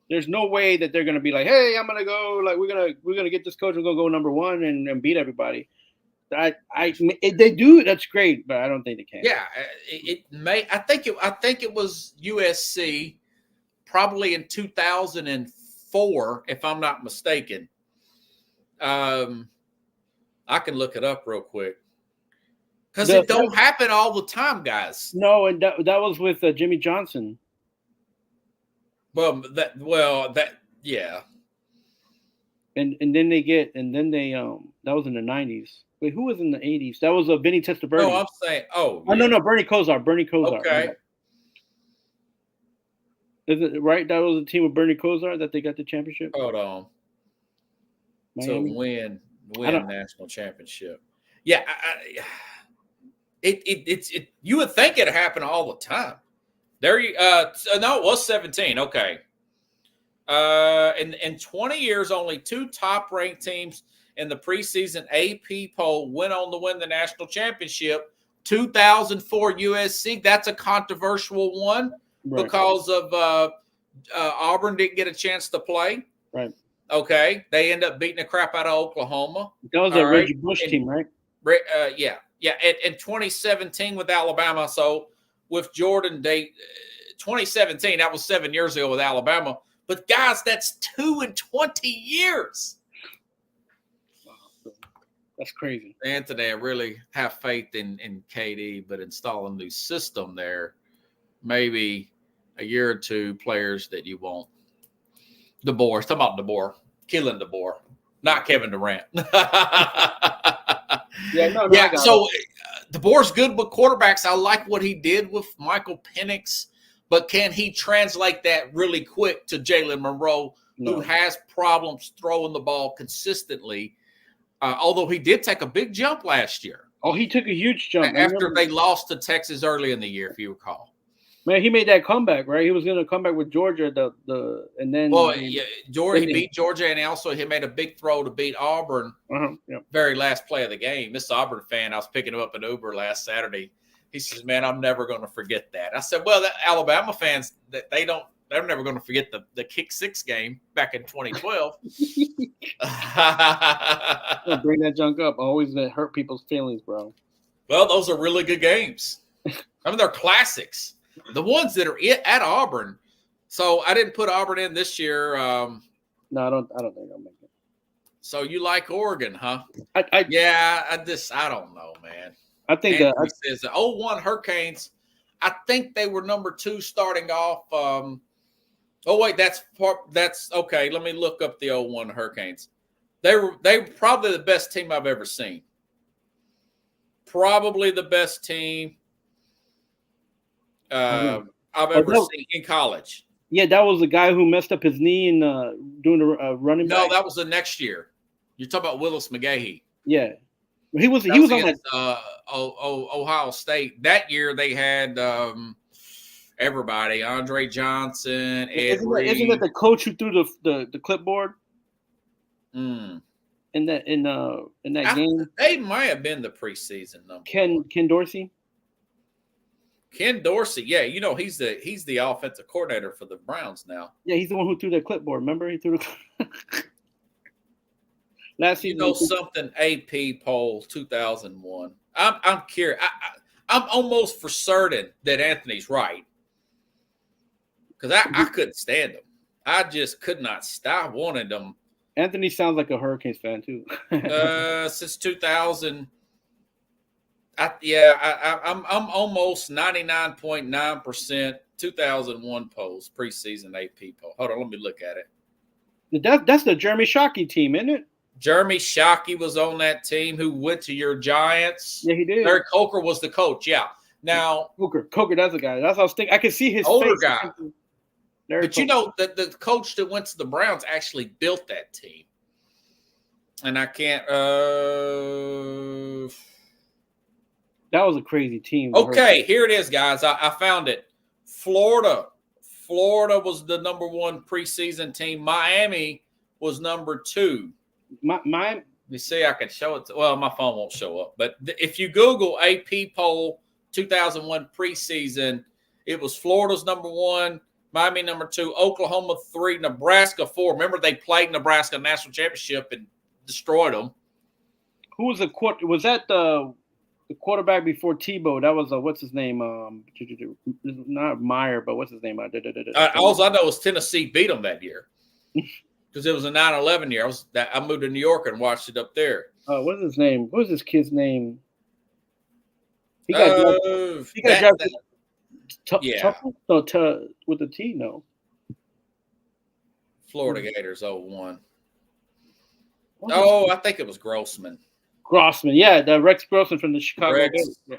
there's no way that they're going to be like, "Hey, I'm going to go. Like, we're gonna get this coach. We're going to go number one and beat everybody." If they do, that's great, but I don't think they can. Yeah, it may. I think it was USC, probably in 2004, if I'm not mistaken. I can look it up real quick because it don't happen all the time, guys. No, and that was with Jimmy Johnson. Yeah. And then that was in the 90s. Wait, who was in the 80s? That was Vinny Testaverde. No, I'm saying, no, Bernie Kosar. Okay. Is it right? That was a team with Bernie Kosar that they got the championship. Hold on. Miami? To win national championship. Yeah, it's you would think it happened all the time. No, it was 17. Okay. In 20 years, only 2 top-ranked teams in the preseason AP poll went on to win the national championship. 2004 USC, that's a controversial one because of Auburn didn't get a chance to play. Right. Okay. They end up beating the crap out of Oklahoma. That was a Reggie Bush team, right? Yeah. In 2017 with Alabama. So with Jordan, 2017, that was 7 years ago with Alabama. But guys, that's 2 in 20 years. That's crazy. Anthony, I really have faith in KD, but install a new system there. Maybe a year or two, players that you won't. DeBoer, talking about DeBoer, killing DeBoer, not Kevin Durant. So DeBoer's good with quarterbacks. I like what he did with Michael Penix, but can he translate that really quick to Jalen Monroe, who has problems throwing the ball consistently? Although he did take a big jump last year. Oh, he took a huge jump after they lost to Texas early in the year, if you recall. Man, he made that comeback, right? He was going to come back with Georgia, Georgia. He beat Georgia, and he made a big throw to beat Auburn. Very last play of the game. This Auburn fan, I was picking him up in Uber last Saturday. He says, "Man, I'm never going to forget that." I said, "Well, the Alabama fans, they're never going to forget the kick 6 game back in 2012." Bring that junk up. Always hurt people's feelings, bro. Well, those are really good games. I mean, they're classics. The ones that are at Auburn. So I didn't put Auburn in this year. No, I don't think I'll make it. So you like Oregon, huh? I don't know, man. I think says the 01 Hurricanes. I think they were number 2 starting off. That's okay. Let me look up the 01 Hurricanes. They were probably the best team I've ever seen. Probably the best team I've ever seen in college. Yeah, that was the guy who messed up his knee in doing the running back. No, that was the next year. You're talking about Willis McGahee. Yeah, he was on against, Ohio State. That year they had everybody: Andre Johnson, Ed Reed. Isn't that the coach who threw the clipboard? In that game, they might have been the preseason number. Ken Dorsey. Ken Dorsey, yeah, he's the offensive coordinator for the Browns now. Yeah, he's the one who threw that clipboard. Remember, he threw the last season. Something AP poll 2001. I'm curious. I'm almost for certain that Anthony's right because I couldn't stand him. I just could not stop wanting them. Anthony sounds like a Hurricanes fan too. Since 2000. I'm almost 99.9% 2001 polls, preseason AP poll. Hold on, let me look at it. That's the Jeremy Shockey team, isn't it? Jeremy Shockey was on that team who went to your Giants. Yeah, he did. Larry Coker was the coach. Yeah. Now Coker, that's the guy. That's what I was thinking. I can see his older face. guy. Larry But you Coker. know that the coach that went to the Browns actually built that team. And I can't That was a crazy team. Okay, here it is, guys. I found it. Florida was the number 1 preseason team. Miami was number 2. My You see, I can show it. Well, my phone won't show up. But if you Google AP poll 2001 preseason, it was Florida's number 1, Miami number 2, Oklahoma 3, Nebraska 4. Remember, they played Nebraska national championship and destroyed them. who was was that the quarterback before Tebow? That was what's his name? Not Meyer, but what's his name? All I know is Tennessee beat them that year because it was a 9/11 year. I moved to New York and watched it up there. What's his name? What was this kid's name? He got drafted. Yeah. With the T, no. Florida Gators 01. Oh, I think it was Grossman. Grossman, yeah, the Rex Grossman from the Chicago Rex. Bears. Yeah.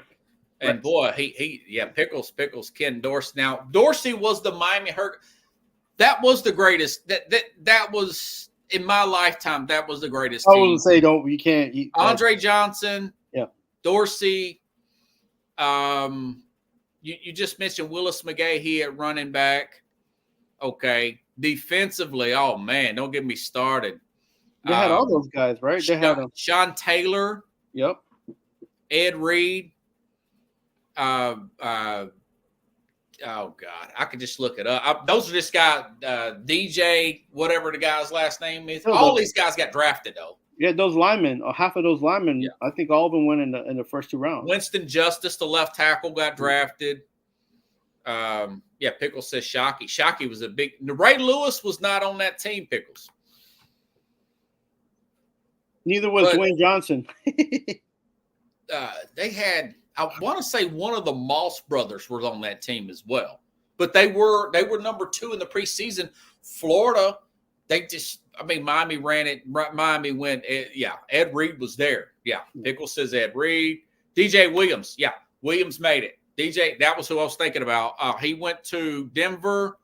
And boy, Pickles, Ken Dorsey. Now, Dorsey was the Miami Hurricane. That was the greatest. That was in my lifetime. That was the greatest I team. wouldn't say you can't. Andre Johnson. Yeah. Dorsey. You just mentioned Willis McGahee at running back. Okay. Defensively, oh man, don't get me started. They had all those guys, right? They had Sean Taylor. Yep. Ed Reed. Oh God, I could just look it up. Those are just guys, DJ, whatever the guy's last name is. All these guys got drafted though. Yeah, those linemen, half of those linemen, I think all of them went in the first 2 rounds. Winston Justice, the left tackle, got drafted. Pickles says Shockey. Shockey was a big. Ray Lewis was not on that team. Pickles. Neither was Dwayne Johnson. They had. I want to say one of the Moss brothers was on that team as well, but they were number 2 in the preseason. Florida, Miami ran it. Miami went. Ed Reed was there. Yeah, Pickles says Ed Reed. DJ Williams. Yeah, Williams made it. DJ, that was who I was thinking about. He went to Denver.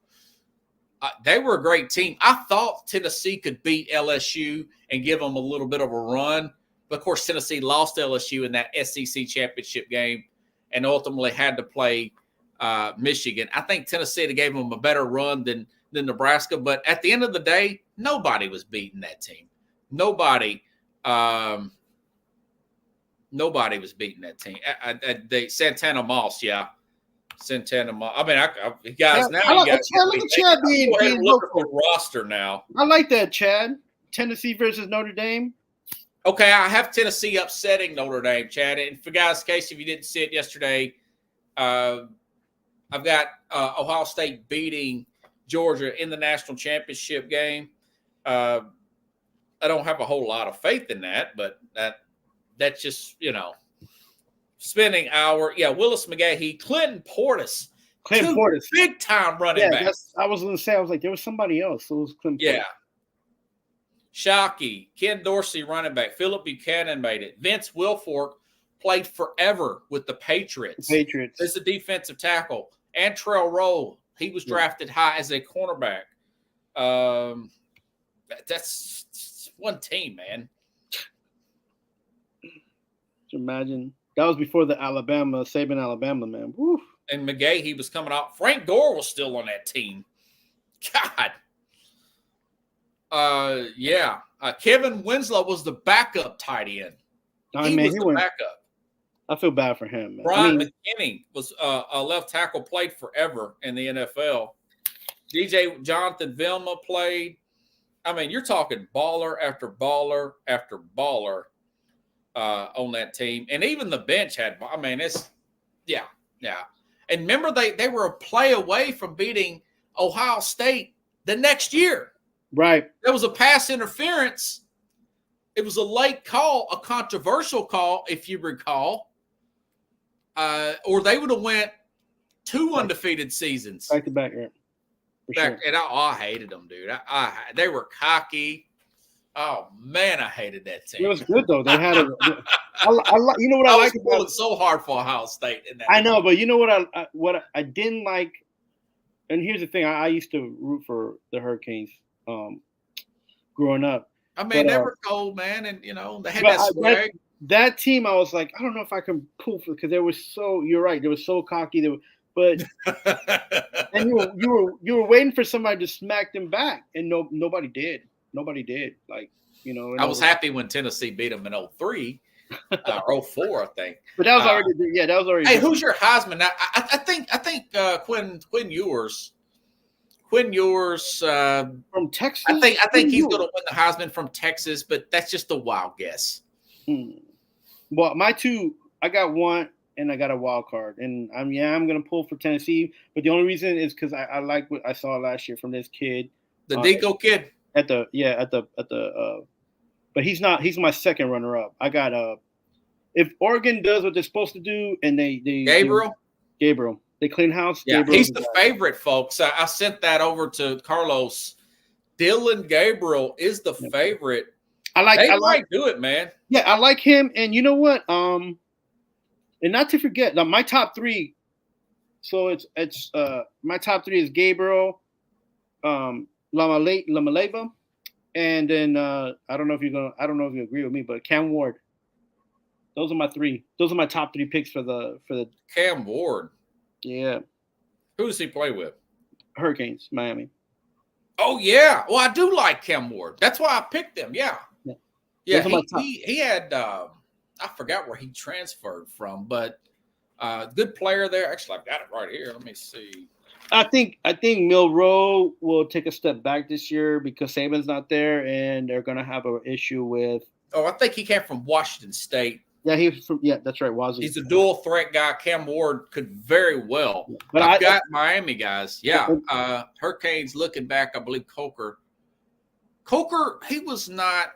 They were a great team. I thought Tennessee could beat LSU and give them a little bit of a run. But, of course, Tennessee lost LSU in that SEC championship game and ultimately had to play Michigan. I think Tennessee gave them a better run than Nebraska. But at the end of the day, nobody was beating that team. Nobody was beating that team. Santana Moss, yeah. Santana Moss. I mean, guys, now look at Chad being look at the roster now. I like that, Chad. Tennessee versus Notre Dame. Okay, I have Tennessee upsetting Notre Dame, Chad. And for guys, in case if you didn't see it yesterday, I've got Ohio State beating Georgia in the national championship game. I don't have a whole lot of faith in that, but that's just, spending hour. Yeah, Willis McGahee, Clinton Portis. Big time running back. I was going to say, there was somebody else. So it was Clinton Portis. Yeah. Shockey, Ken Dorsey, running back. Philip Buchanan made it. Vince Wilfork played forever with the Patriots. As a defensive tackle. Antrell Roll, he was drafted high as a cornerback. That's one team, man. Imagine. That was before the Saban Alabama, man. Woo. And McGahee was coming out. Frank Gore was still on that team. God. Kevin Winslow was the backup tight end. He was the backup. I feel bad for him, man. Brian McKinney was a left tackle, played forever in the NFL. DJ Jonathan Vilma played. I mean, you're talking baller after baller after baller on that team. And even the bench had, And remember, they were a play away from beating Ohio State the next year. Right. There was a pass interference. It was a late call, a controversial call, if you recall. Or they would have went 2 undefeated seasons. Back to back, yeah. For sure. And I hated them, dude. They were cocky. Oh man, I hated that team. It was good though. They had a. You know what I like about pulling so hard for Ohio State in that. I know, but you know what I didn't like, and here's the thing: I used to root for the Hurricanes growing up. I mean, but, they were cold, man, and you know they had that swag. That team, I was like, I don't know if I can pull for because they were so. You're right, they were so cocky. They were, but and you were waiting for somebody to smack them back, and nobody did. Nobody did. Like, you know. I was happy when Tennessee beat them in 03 or 04, I think. But that was already. Yeah, that was already. Hey, who's your Heisman? I think Quinn Ewers. Quinn Ewers from Texas. I think he's going to win the Heisman from Texas, but that's just a wild guess. Well, my two, I got one and I got a wild card, and I'm going to pull for Tennessee. But the only reason is because I like what I saw last year from this kid, the Deco kid. But he's not. He's my second runner up. I got if Oregon does what they're supposed to do, and they Gabriel. They clean house. Yeah, Gabriel's he's the favorite, folks. I sent that over to Carlos. Dylan Gabriel is the favorite. I like do it, man. Yeah, I like him. And you know what? And not to forget, my top three. So it's my top three is Gabriel, Lamaleva, and then I don't know if you agree with me, but Cam Ward. Those are my three. Those are my top three picks for the Cam Ward. Yeah. Who does he play with? Hurricanes, Miami. Oh yeah. Well, I do like Cam Ward. That's why I picked him. Yeah. Yeah. He had I forgot where he transferred from, but good player there. Actually, I've got it right here. Let me see. I think Milroe will take a step back this year because Saban's not there, and they're going to have an issue with. Oh, I think he came from Washington State. Yeah, he was from. Yeah, that's right. Wazoo. He's a dual threat guy. Cam Ward could very well. Yeah. But I've got Miami guys. Yeah, Hurricanes. Looking back, I believe Coker, he was not.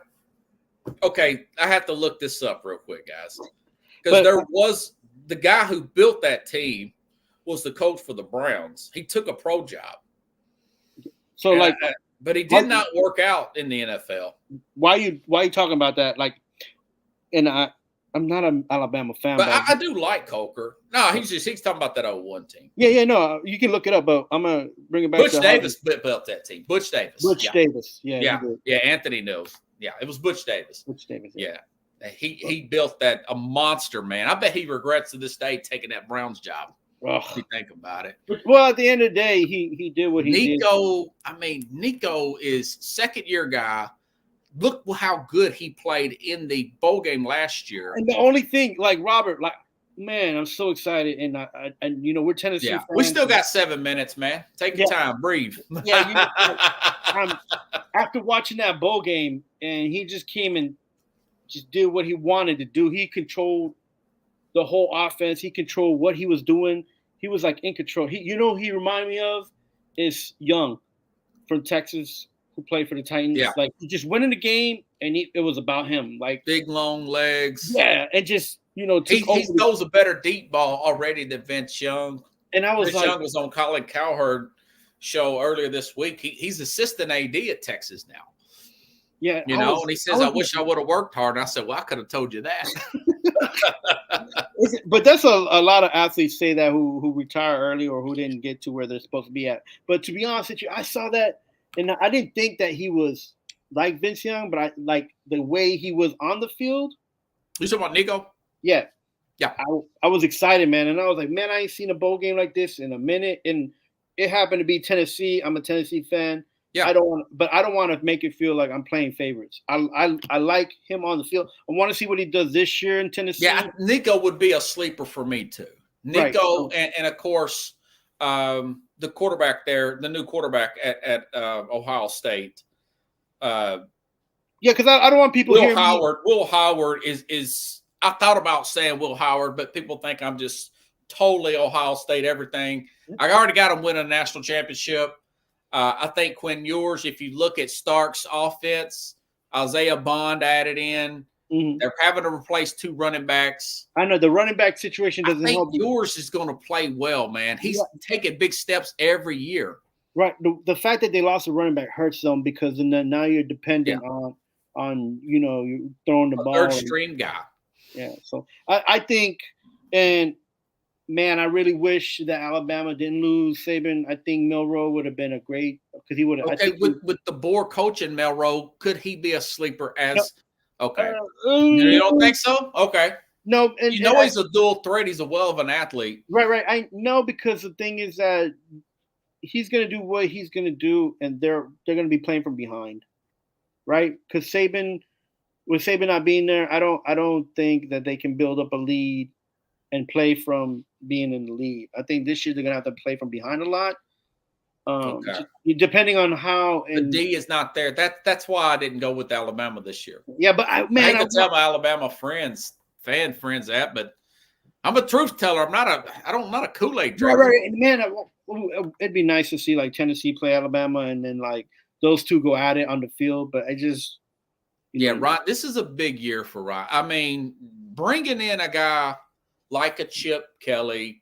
Okay, I have to look this up real quick, guys, because there was the guy who built that team was the coach for the Browns. He took a pro job. So but he did not work out in the NFL. Why you talking about that? Like, and I'm not an Alabama fan, but I do like Coker. No, he's talking about that 01 team. Yeah, no, you can look it up, but I'm gonna bring it back. Butch Davis built that team. Butch Davis. Davis. Yeah. Anthony knows. Yeah, it was Butch Davis. Yeah. He built that a monster, man. I bet he regrets to this day taking that Browns job. If you think about it. Well, at the end of the day, he did what he did. Nico is second-year guy. Look how good he played in the bowl game last year. And the only thing, like Robert, man, I'm so excited, and you know we're Tennessee fans. We still got 7 minutes, man. Take your time, breathe. Yeah, after watching that bowl game, and he just came and just did what he wanted to do. He controlled the whole offense. He controlled what he was doing. He was like in control. He reminded me of is Young from Texas who played for the Titans. Yeah. Like he just went in the game and it was about him. Like big long legs. Yeah, and just he throws a better deep ball already than Vince Young. And I was Vince Young was on Colin Cowherd show earlier this week. He's assistant AD at Texas now. Yeah, and he says, I wish I would have worked hard. And I said, well, I could have told you that. But that's a lot of athletes say that who retire early or who didn't get to where they're supposed to be at. But to be honest with you, I saw that, and I didn't think that he was like Vince Young, but I like the way he was on the field. You talking about Nico? Yeah. Yeah. I was excited, man. And I was like, man, I ain't seen a bowl game like this in a minute. And it happened to be Tennessee. I'm a Tennessee fan. Yeah. I don't want to make it feel like I'm playing favorites. I like him on the field. I want to see what he does this year in Tennessee. Yeah, Nico would be a sleeper for me too. Nico and of course the quarterback there, the new quarterback at Ohio State. Because I don't want people hearing Howard. Will Howard is. I thought about saying Will Howard, but people think I'm just totally Ohio State everything. I already got him winning a national championship. I think Quinn Ewers, if you look at Stark's offense, Isaiah Bond added in. Mhm. They're having to replace 2 running backs. I know the running back situation I doesn't think help. Ewers is going to play well, man. He's taking big steps every year. Right. The fact that they lost a running back hurts them because then now you're dependent on you throwing the ball. Third string guy. Yeah. So I think, and man, I really wish that Alabama didn't lose Saban. I think Milroe would have been a great because he would have. Okay, with the Boer coaching Melrose, could he be a sleeper as? Okay, you don't think so? Okay, no, and he's a dual threat. He's a well of an athlete. Right. I know because the thing is that he's going to do what he's going to do, and they're going to be playing from behind, right? Because with Saban not being there, I don't think that they can build up a lead and play from being in the lead. I think this year they're going to have to play from behind a lot. Depending on how The D is not there. That's why I didn't go with Alabama this year. Yeah, but I can tell my Alabama fan friends that, but I'm a truth teller. I'm not a Kool-Aid drinker. Right. And man, it'd be nice to see like Tennessee play Alabama and then like those two go at it on the field. But I just Ryan, this is a big year for Ryan. I mean, bringing in a guy like a Chip Kelly.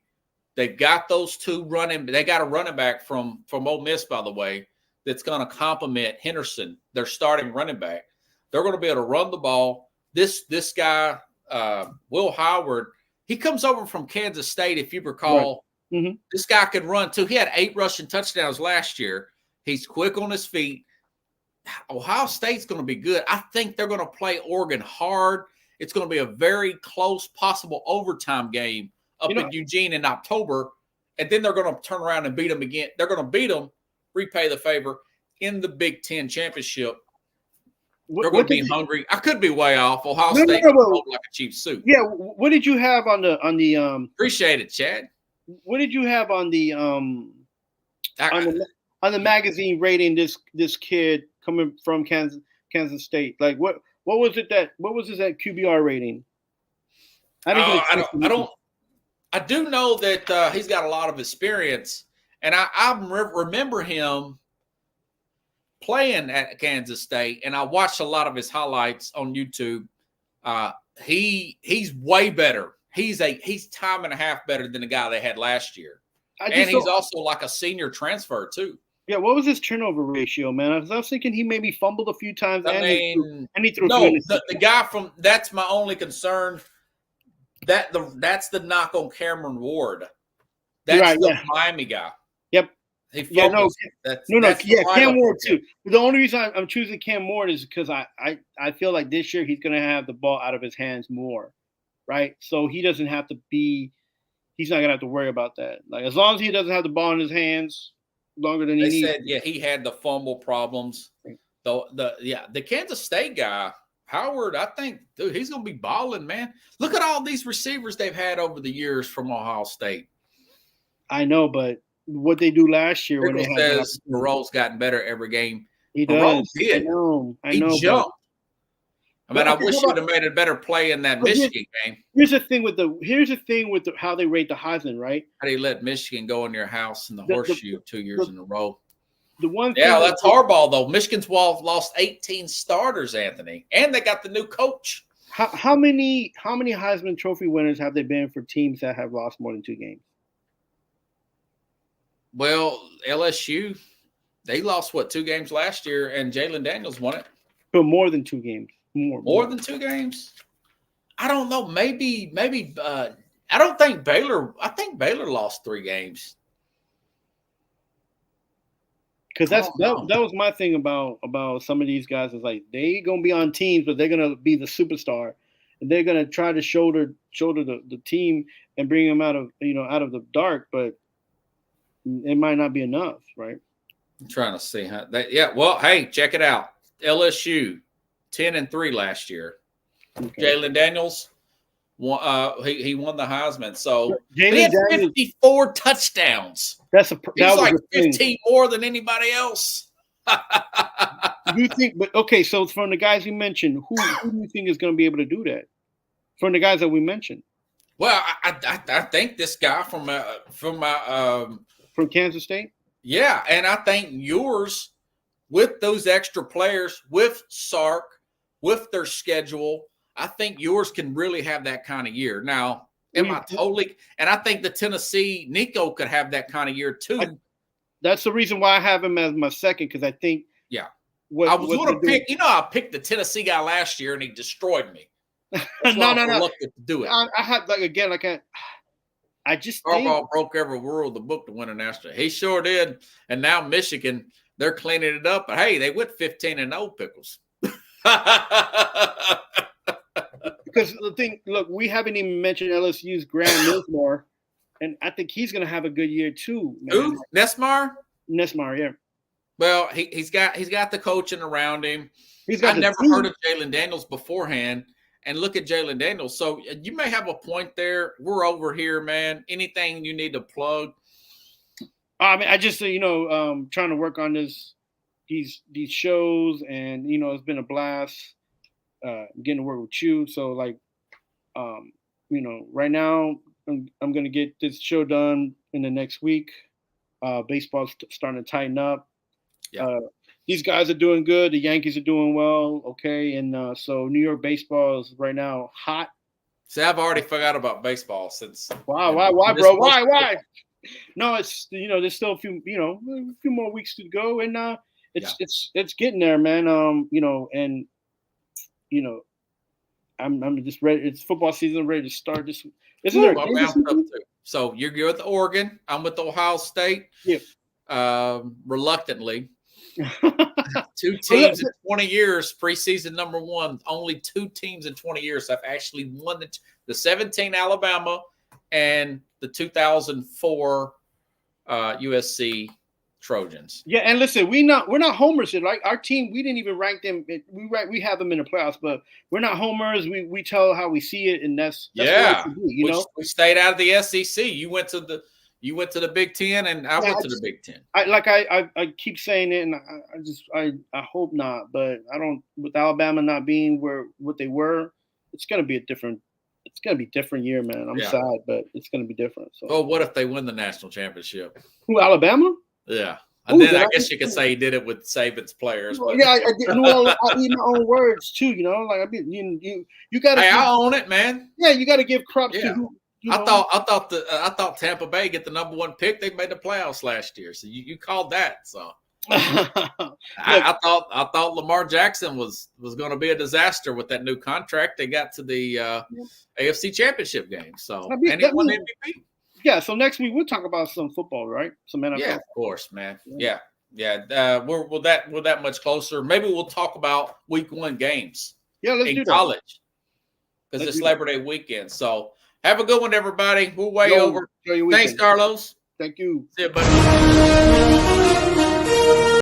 They've got those 2 running. They got a running back from Ole Miss, by the way, that's going to complement Henderson, their starting running back. They're going to be able to run the ball. This guy, Will Howard, he comes over from Kansas State, if you recall. Right. Mm-hmm. This guy could run too. He had 8 rushing touchdowns last year. He's quick on his feet. Ohio State's going to be good. I think they're going to play Oregon hard. It's going to be a very close, possible overtime game up in Eugene in October, and then they're going to turn around and beat them again. They're going to beat them, repay the favor in the Big Ten championship. They're going to be hungry. I could be way off. Ohio State rolled like a cheap suit. Yeah. What did you have on the Appreciate it, Chad. What did you have on the magazine rating this kid coming from Kansas State? Like what was his QBR rating? I do know that he's got a lot of experience, and I remember him playing at Kansas State, and I watched a lot of his highlights on YouTube. He's way better. He's time and a half better than the guy they had last year, and he's also like a senior transfer too. Yeah, what was his turnover ratio, man? I was thinking he maybe fumbled a few times. He threw the guy from that's my only concern. That's the knock on Cameron Ward. That's the Miami guy. Yep. Cam Ward too. The only reason I'm choosing Cam Ward is because I feel like this year he's going to have the ball out of his hands more, right? So he doesn't have to be. He's not going to have to worry about that. Like as long as he doesn't have the ball in his hands longer than he needs. They said he had the fumble problems. The Kansas State guy. Howard, I think, dude, he's going to be balling, man. Look at all these receivers they've had over the years from Ohio State. I know, but what they do last year when they says Moreau's gotten better every game. He does. Did. I know. He jumped. I wish he would have made a better play in that Michigan game. Here's the thing with how they rate the Heisman, right? How do you let Michigan go in your house in the horseshoe 2 years in a row? The one thing that's hardball though. Michigan's lost 18 starters, Anthony, and they got the new coach. How many Heisman Trophy winners have there been for teams that have lost more than 2 games? Well, LSU, they lost 2 games last year, and Jalen Daniels won it. For more than 2 games. More than 2 games? I don't know. Maybe. I don't think Baylor. I think Baylor lost 3 games. Because that was my thing about some of these guys is like they gonna be on teams, but they're gonna be the superstar, and they're gonna try to shoulder the team and bring them out of the dark, but it might not be enough, right? I'm trying to see how that. Yeah, well, hey, check it out. LSU 10-3 last year. Okay. Jalen Daniels, he won the Heisman, so he had 54 touchdowns. He's like 15 more than anybody else. You think? But okay, so from the guys you mentioned, who do you think is going to be able to do that? From the guys that we mentioned. Well, I think this guy from Kansas State. Yeah, and I think yours with those extra players, with Sark, with their schedule, I think yours can really have that kind of year. Now, am I totally? And I think the Tennessee Nico could have that kind of year too. That's the reason why I have him as my second, because I think. Yeah. I was going to pick. I picked the Tennessee guy last year, and he destroyed me. No. To do it. I had I just Harbaugh broke every rule of the book to win a national. He sure did. And now Michigan, they're cleaning it up. But hey, they went 15-0, Pickles. Because the thing, look, we haven't even mentioned LSU's Graham Nesmar, and I think he's going to have a good year too. Man. Who? Nesmar, yeah. Well, he's got the coaching around him. I never heard of Jalen Daniels beforehand. And look at Jalen Daniels. So you may have a point there. We're over here, man. Anything you need to plug? I mean, I just trying to work on these shows, and it's been a blast getting to work with you. So right now I'm gonna get this show done in the next week. Baseball's starting to tighten up. Yeah. These guys are doing good. The Yankees are doing well. Okay. And so New York baseball is right now hot. See, I've already forgot about baseball since. Why, bro? Why? No, it's, there's still a few more weeks to go. And it's getting there, man. I'm just ready. It's football season, ready to start this. Isn't there? So you're with Oregon. I'm with Ohio State. Yeah. Reluctantly. 2 teams in 20 years, preseason number 1. Only 2 teams in 20 years have actually won the 17 Alabama and the 2004 USC Trojans. Yeah, and listen, we're not homers here. Like our team, we didn't even rank them. We have them in the playoffs, but we're not homers. We tell how we see it, and that's what it should be, we stayed out of the SEC. You went to the Big Ten, and I went to the Big Ten. I keep saying it, and I hope not, but I don't. With Alabama not being what they were, it's gonna be different year, man. I'm sad, but it's gonna be different. So. Well, what if they win the national championship? Who, Alabama? Yeah. And then I guess you could say he did it with Saban's players. But. Yeah, I eat my own words too. You got to. Hey, I own it, man. Yeah, you got to give props to who. I thought Tampa Bay get the number 1 pick. They made the playoffs last year, so you called that. So I thought Lamar Jackson was going to be a disaster with that new contract. They got to the AFC Championship game, so and he won MVP. Yeah, so next week we'll talk about some football, right? Some NFL. Yeah, of course, man. Yeah. We're that much closer. Maybe we'll talk about week 1 games. Yeah, let's do that. College, because it's Labor Day weekend. So have a good one, everybody. We're way over. Thanks, Carlos. Thank you. See you, buddy.